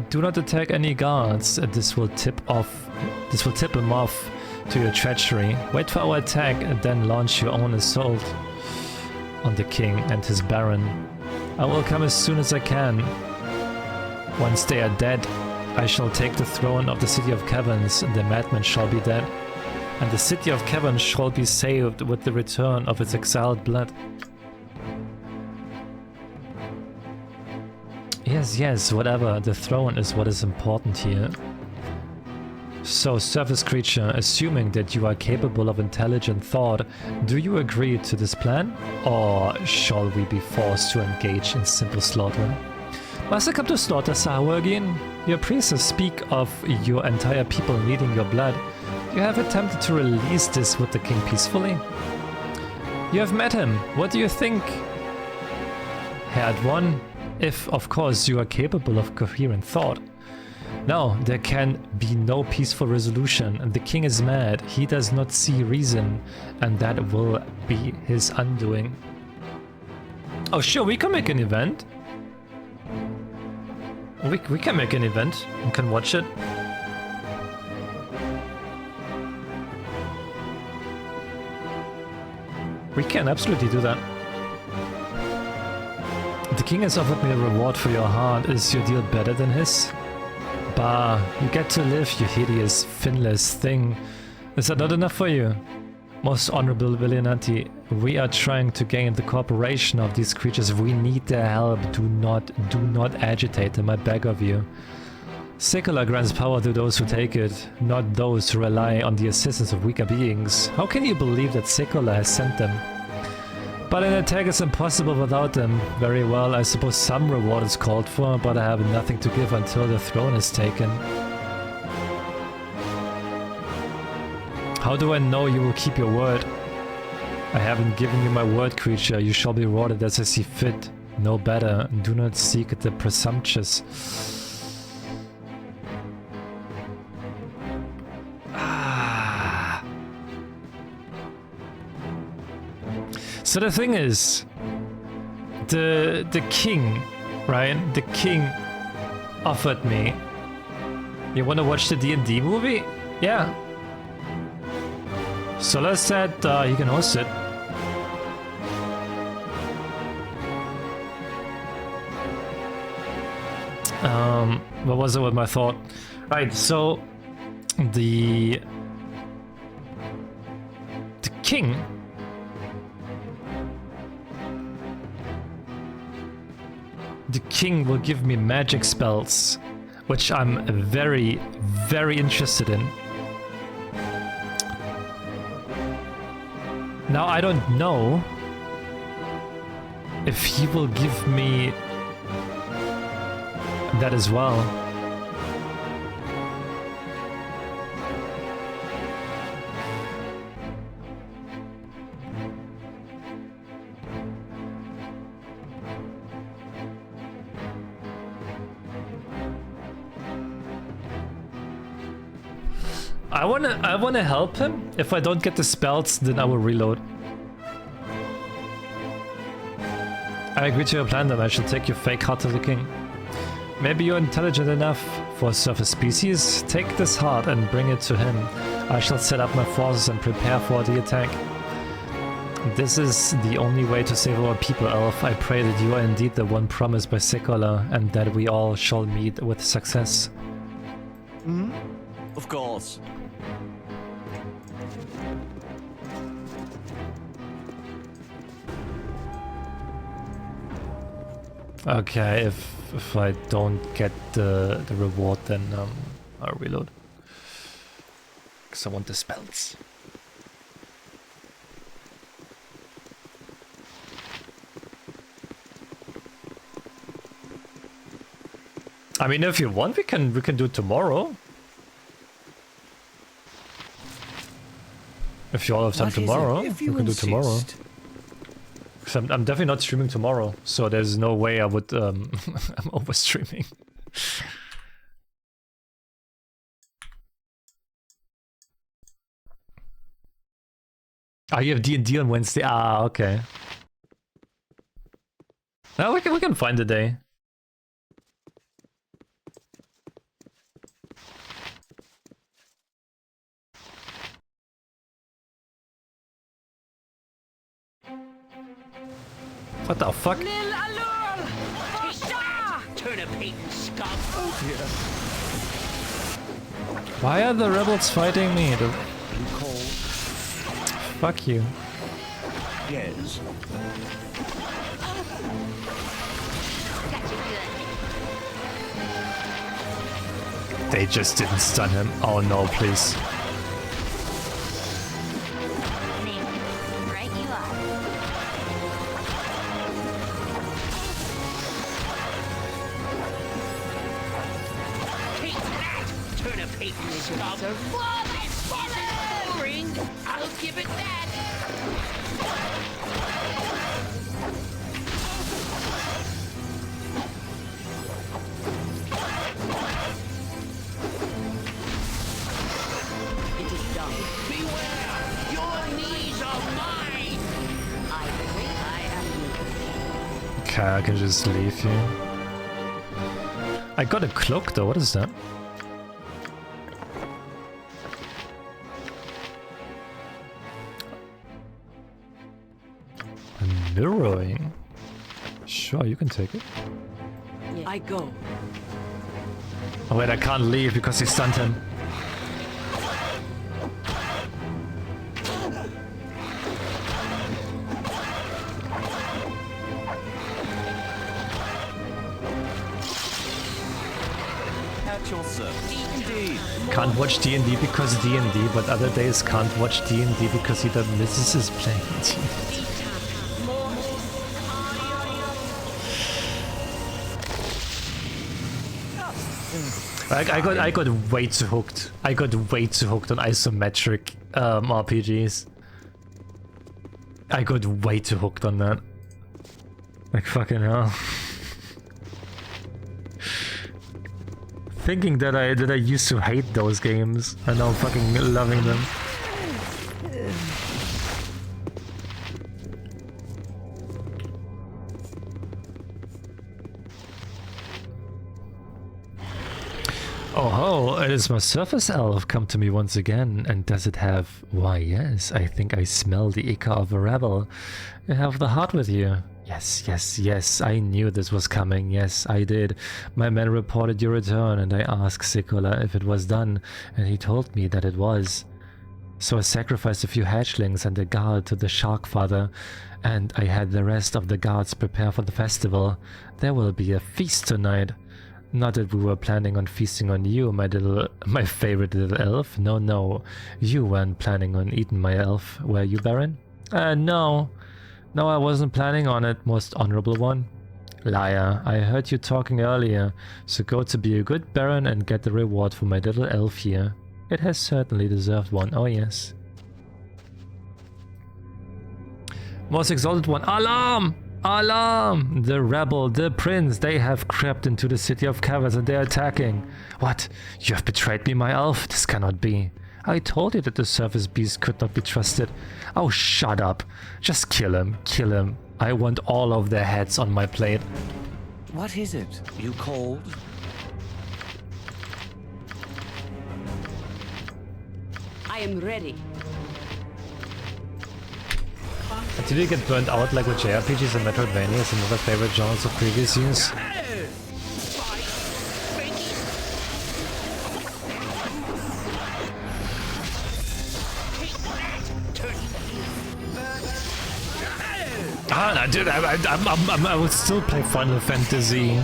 Do not attack any guards. This will tip him off to your treachery. Wait for our attack and then launch your own assault on the king and his baron. I will come as soon as I can. Once they are dead, I shall take the throne of the city of caverns. The madman shall be dead, and the city of caverns shall be saved with the return of its exiled blood. Yes, whatever. The throne is what is important here. So, surface creature, assuming that you are capable of intelligent thought, do you agree to this plan? Or shall we be forced to engage in simple slaughter? Must I come to slaughter Sahur again? Your priests speak of your entire people needing your blood. You have attempted to release this with the king peacefully? You have met him. What do you think? Had one? If, of course, you are capable of coherent thought. No, there can be no peaceful resolution. The king is mad. He does not see reason, and that will be his undoing. Oh sure, we can make an event. We can make an event and can watch it. We can absolutely do that. The king has offered me a reward for your heart. Is your deal better than his? Bah, you get to live, you hideous, finless thing. Is that not enough for you? Most honorable Villanati, we are trying to gain the cooperation of these creatures. We need their help. Do not agitate them, I beg of you. Secular grants power to those who take it, not those who rely on the assistance of weaker beings. How can you believe that Secular has sent them? But an attack is impossible without them. Very well, I suppose some reward is called for, but I have nothing to give until the throne is taken. How do I know you will keep your word? I haven't given you my word, creature. You shall be rewarded as I see fit. No better. Do not seek the presumptuous. So the thing is, the king, right? The king offered me. You want to watch the D&D movie? Yeah. Sola said he can host it. What was it with my thought? Right, so the king will give me magic spells, which I'm very, very interested in. Now, I don't know if he will give me that as well. I wanna help him. If I don't get the spells, then I will reload. I agree to your plan, then I shall take your fake heart to the king. Maybe you're intelligent enough for a surface species. Take this heart and bring it to him. I shall set up my forces and prepare for the attack. This is the only way to save our people, Elf. I pray that you are indeed the one promised by Sekola, and that we all shall meet with success. Of course. Okay, if I don't get the reward, then I'll reload. Because I want the spells. I mean, if you want, we can do it tomorrow. If you all have time tomorrow, we can do it tomorrow. Because I'm definitely not streaming tomorrow, so there's no way I would. I'm over streaming. Oh, you have D&D on Wednesday? Ah, okay. Oh, we can find a day. What the fuck? Turnip-hating scum. Oh dear. Why are the rebels fighting me? You call? Fuck you. Yes. They just didn't stun him. Oh no, please. Right you are. Take that, turnip-hating scum. Whoa, that's boring. I'll give it that. It is done. Beware! Your knees are mine! I am you. Okay, I can just leave here. I got a cloak though, what is that? A mirroring? Sure, you can take it. I go. Oh wait, I can't leave because he stunned him. At your service. Indeed. Can't watch D&D because D&D, but other days can't watch D&D because either Mizuz is playing D&D. I got way too hooked. I got way too hooked on isometric RPGs. I got way too hooked on that. Like fucking hell. Thinking that I used to hate those games, and now I'm fucking loving them. Oh ho, it is my surface elf come to me once again, and does it have... Why yes, I think I smell the ichor of a rebel. You have the heart with you. Yes, yes, yes, I knew this was coming, yes, I did. My men reported your return, and I asked Sikola if it was done, and he told me that it was. So I sacrificed a few hatchlings and a guard to the Shark Father, and I had the rest of the guards prepare for the festival. There will be a feast tonight. Not that we were planning on feasting on you, my favorite little elf. No, no, you weren't planning on eating my elf, were you, Baron? No. No, I wasn't planning on it, most honorable one. Liar, I heard you talking earlier, so go to be a good Baron and get the reward for my little elf here. It has certainly deserved one, oh yes. Most exalted one, alarm! Alarm! The rebel, the prince, they have crept into the city of caverns and they are attacking. What? You have betrayed me, my elf? This cannot be. I told you that the surface beast could not be trusted. Oh, shut up. Just kill him, kill him. I want all of their heads on my plate. What is it? You called? I am ready. Did you get burnt out like with JRPGs and Metroidvanias and other favorite genres of previous years? Ah, no, dude, I would still play Final Fantasy.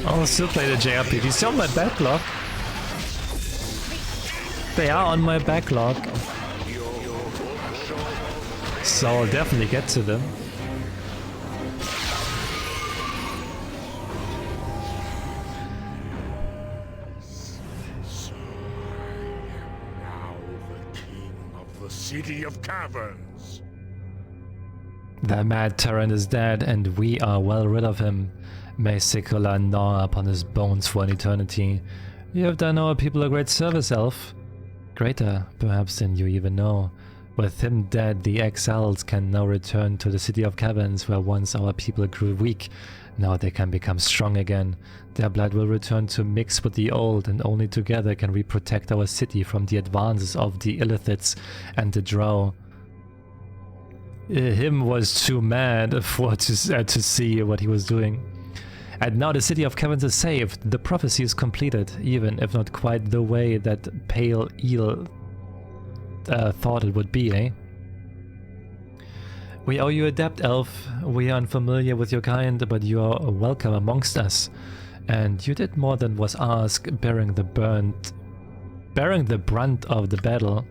I will still play the JRPGs. They're on my backlog. They are on my backlog. So I'll definitely get to them. Now the king of the city of caverns. The mad tyrant is dead, and we are well rid of him. May Sikola gnaw upon his bones for an eternity. You have done our people a great service, elf. Greater, perhaps, than you even know. With him dead, the exiles can now return to the City of Caverns, where once our people grew weak. Now they can become strong again. Their blood will return to mix with the old, and only together can we protect our city from the advances of the Illithids and the Drow. Him was too mad for to see what he was doing. And now the City of Caverns is saved. The prophecy is completed, even if not quite the way that Pale Eel thought it would be, eh? We owe you a debt, Elf. We are unfamiliar with your kind, but you are welcome amongst us. And you did more than was asked, bearing the brunt of the battle.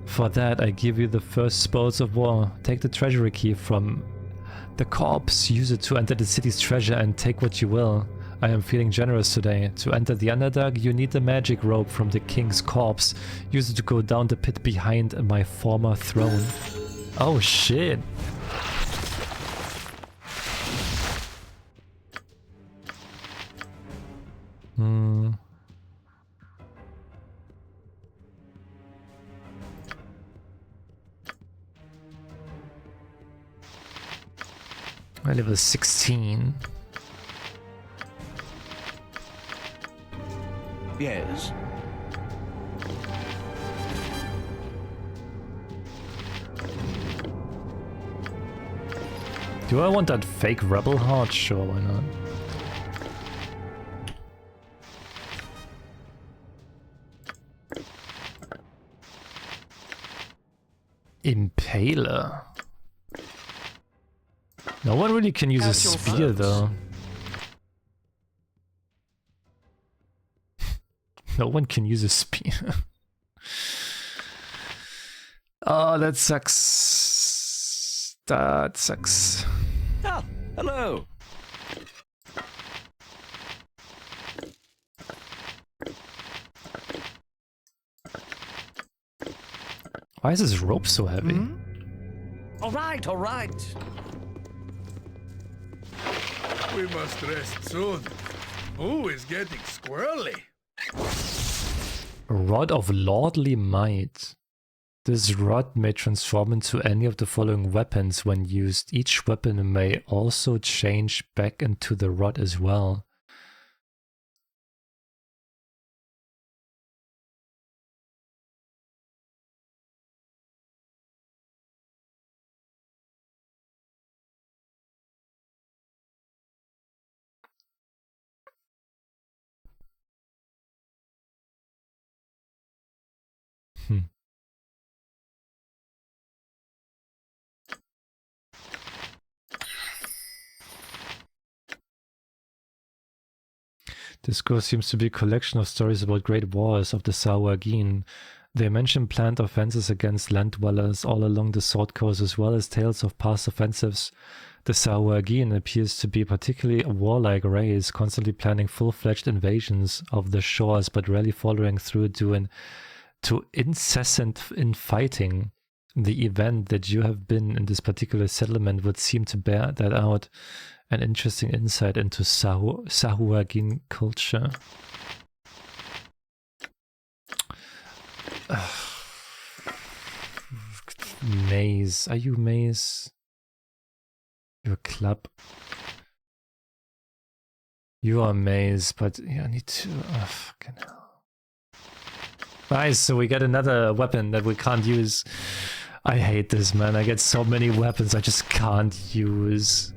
For that, I give you the first spoils of war. Take the treasury key from the corpse, use it to enter the city's treasure, and take what you will. I am feeling generous today. To enter the Underdark, you need the magic rope from the king's corpse. Use it to go down the pit behind my former throne. Oh shit. I level 16. Yes. Do I want that fake rebel heart? Sure, why not? Impaler. No one really can use a spear though. No one can use a spear. Oh, that sucks. That sucks. Ah, hello. Why is this rope so heavy? Hmm? All right, all right. We must rest soon. Who is getting squirrely? A rod of lordly might. This rod may transform into any of the following weapons when used. Each weapon may also change back into the rod as well. This scroll seems to be a collection of stories about great wars of the Sahuagin. They mention planned offenses against land dwellers all along the Sword Coast, as well as tales of past offensives. The Sahuagin appears to be a particularly warlike race, constantly planning full-fledged invasions of the shores, but rarely following through to incessant infighting. The event that you have been in this particular settlement would seem to bear that out. An interesting insight into Sahuagin culture. Maze. Are you Maze? You're a club. You are Maze, but I need to... Oh, fucking hell. Nice, so we get another weapon that we can't use. I hate this, man. I get so many weapons I just can't use.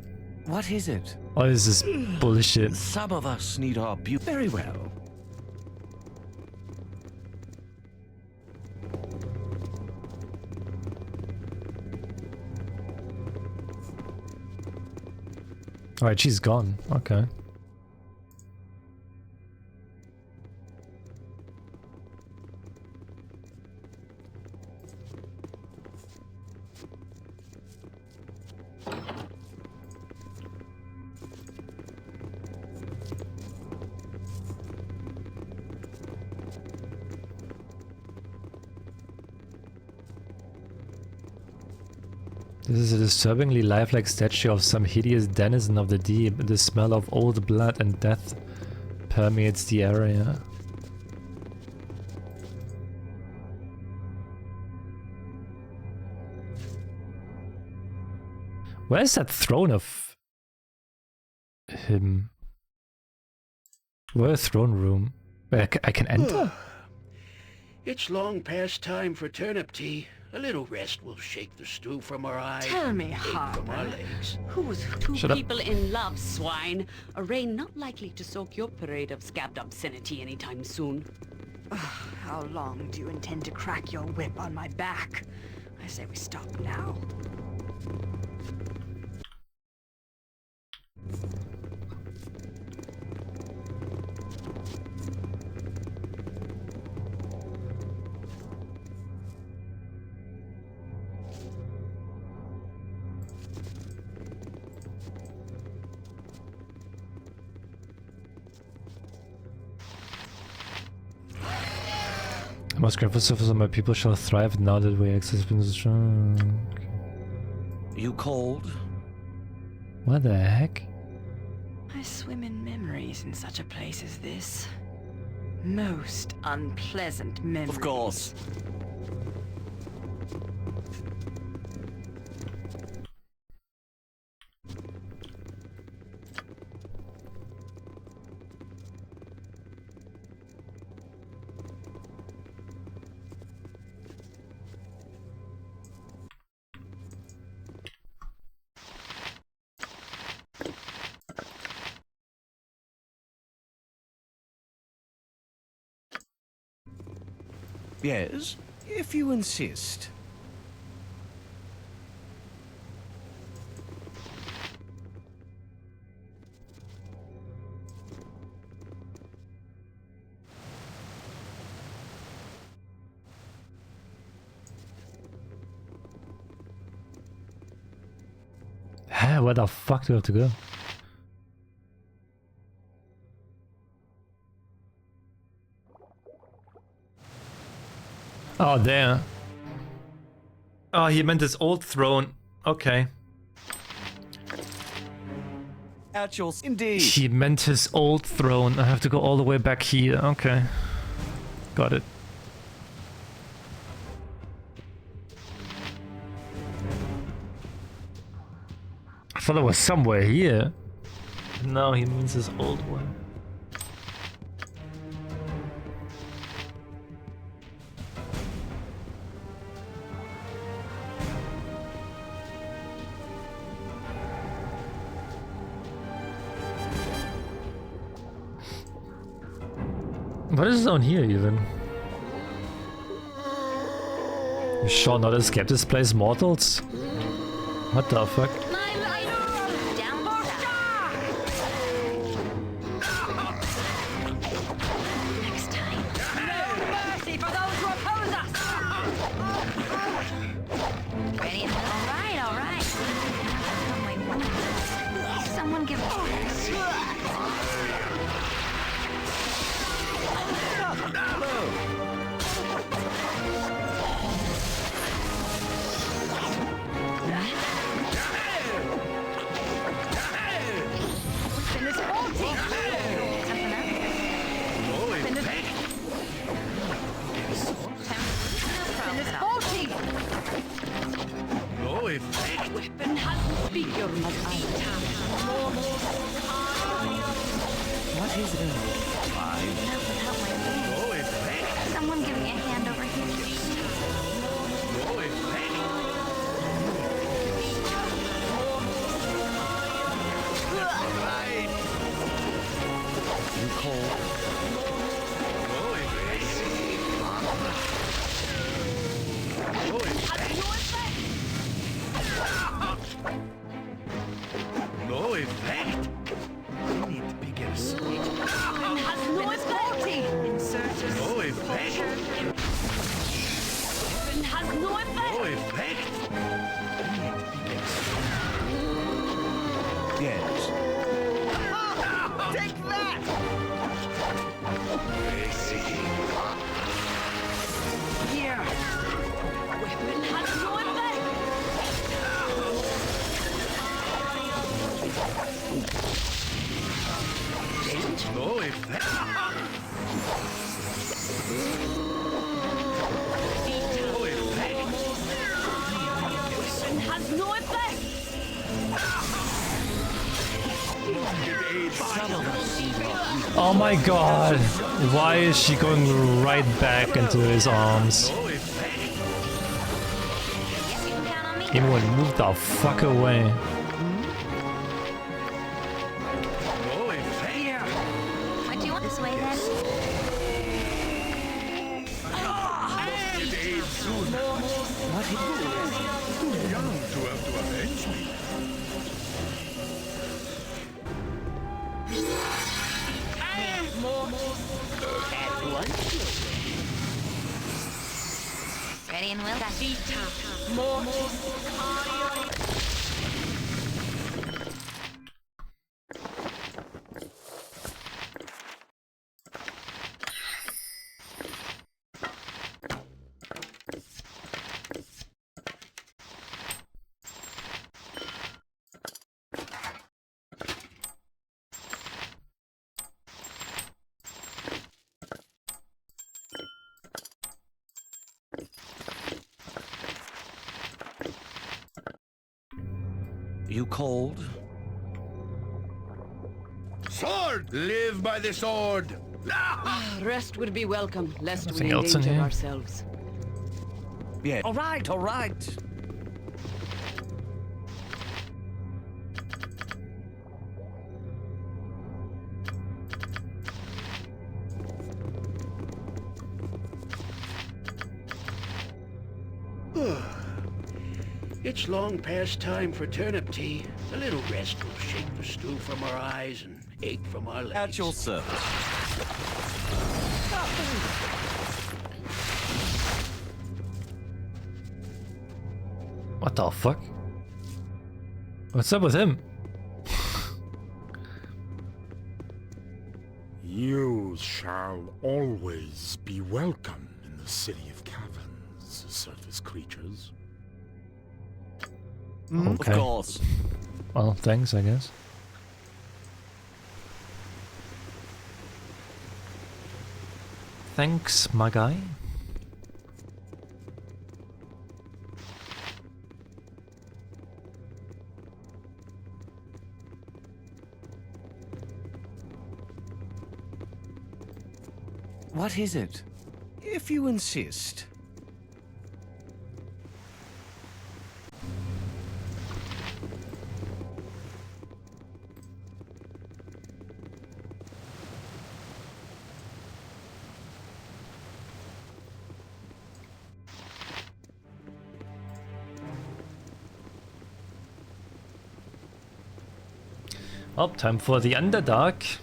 What is it? What is this bullshit? Some of us need our beauty. Very well. Alright, she's gone. Okay. This is a disturbingly lifelike statue of some hideous denizen of the deep. The smell of old blood and death permeates the area. Where's that throne of him? Where's throne room? Where I can enter? It's long past time for turnip tea. A little rest will shake the stew from our eyes. Tell me, ache from our Harper, legs. who's two Shut up. people in love, swine? A rain not likely to soak your parade of scabbed obscenity anytime soon. How long do you intend to crack your whip on my back? I say we stop now. I must grant for so my people shall thrive now that we access been strong. You cold? What the heck? I swim in memories in such a place as this. Most unpleasant memories. Of course. Yes, if you insist. Where the fuck do we have to go? Oh, there. Oh, he meant his old throne. Okay. Actuals, indeed. He meant his old throne. I have to go all the way back here. Okay. Got it. I thought it was somewhere here. No, he means his old one. What is on here even? You sure not escape this place, mortals? What the fuck? Next time. No mercy for those who oppose us! Ready? All right. Someone give me this. Weapon has speak your mother. What is it? Someone give me a hand over here. You cold? No effect? I need bigger speed. Has no effect. Insert No effect? Weapon has no effect. No effect? Yes. Take that! Here. Weapon has no effect. No effect? Weapon has no effect. Oh my god! Why is she going right back into his arms? Anyone move the fuck away. What do you want this way then? Too young to have to avenge me. Ready and willing. You cold? Sword! Live by the sword! Rest would be welcome, lest we Anything else in endanger here? ourselves. Yeah. All right, all right. It's long past time for turnip tea. A little rest will shake the stew from our eyes and ache from our legs. At your service. What the fuck? What's up with him? You shall always be welcome in the City of Caverns, surface creatures. Okay. Of course. Well, thanks, I guess. Thanks, my guy. What is it? If you insist. Oh, time for the Underdark.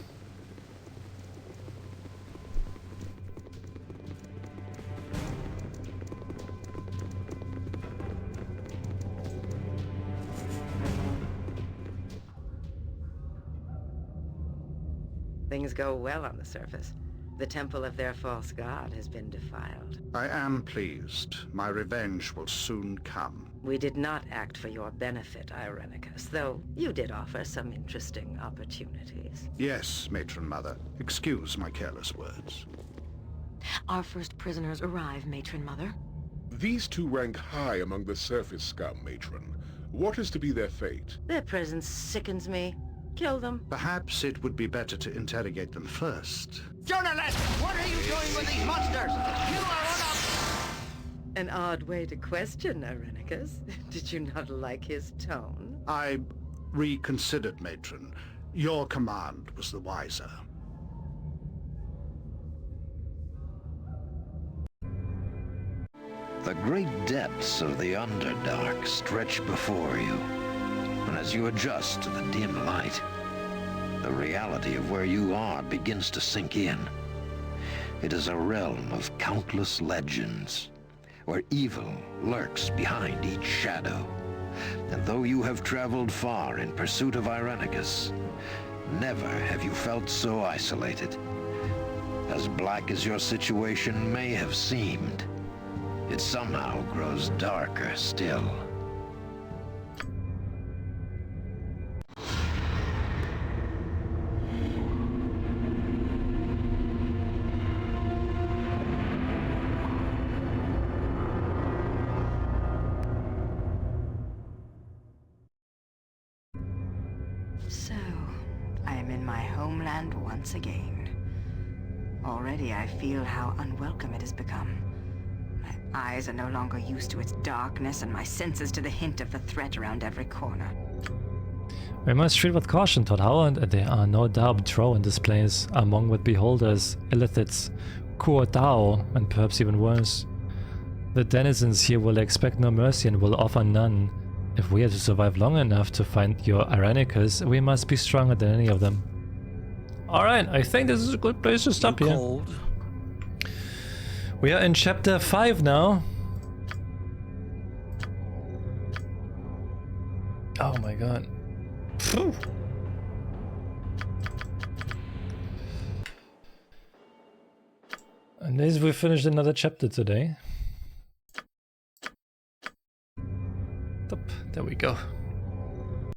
Things go well on the surface. The temple of their false god has been defiled. I am pleased. My revenge will soon come. We did not act for your benefit, Irenicus, though you did offer some interesting opportunities. Yes, Matron Mother. Excuse my careless words. Our first prisoners arrive, Matron Mother. These two rank high among the surface scum, Matron. What is to be their fate? Their presence sickens me. Kill them. Perhaps it would be better to interrogate them first. Journalist, what are you doing with these monsters? You are An odd way to question, Irenicus. Did you not like his tone? I reconsidered, Matron. Your command was the wiser. The great depths of the Underdark stretch before you, and as you adjust to the dim light, the reality of where you are begins to sink in. It is a realm of countless legends, where evil lurks behind each shadow. And though you have traveled far in pursuit of Irenicus, never have you felt so isolated. As black as your situation may have seemed, it somehow grows darker still. So, I am in my homeland once again. Already I feel how unwelcome it has become. My eyes are no longer used to its darkness, and my senses to the hint of the threat around every corner. We must treat with caution, Todd Howard, and there are no doubt drow in this place, among with beholders, illithids, Kuo-Dao, and perhaps even worse. The denizens here will expect no mercy and will offer none. If we are to survive long enough to find your Irenicus, we must be stronger than any of them. Alright, I think this is a good place to stop here. We are in chapter 5 now. Oh my god. Phew. And this, we finished another chapter today. There we go.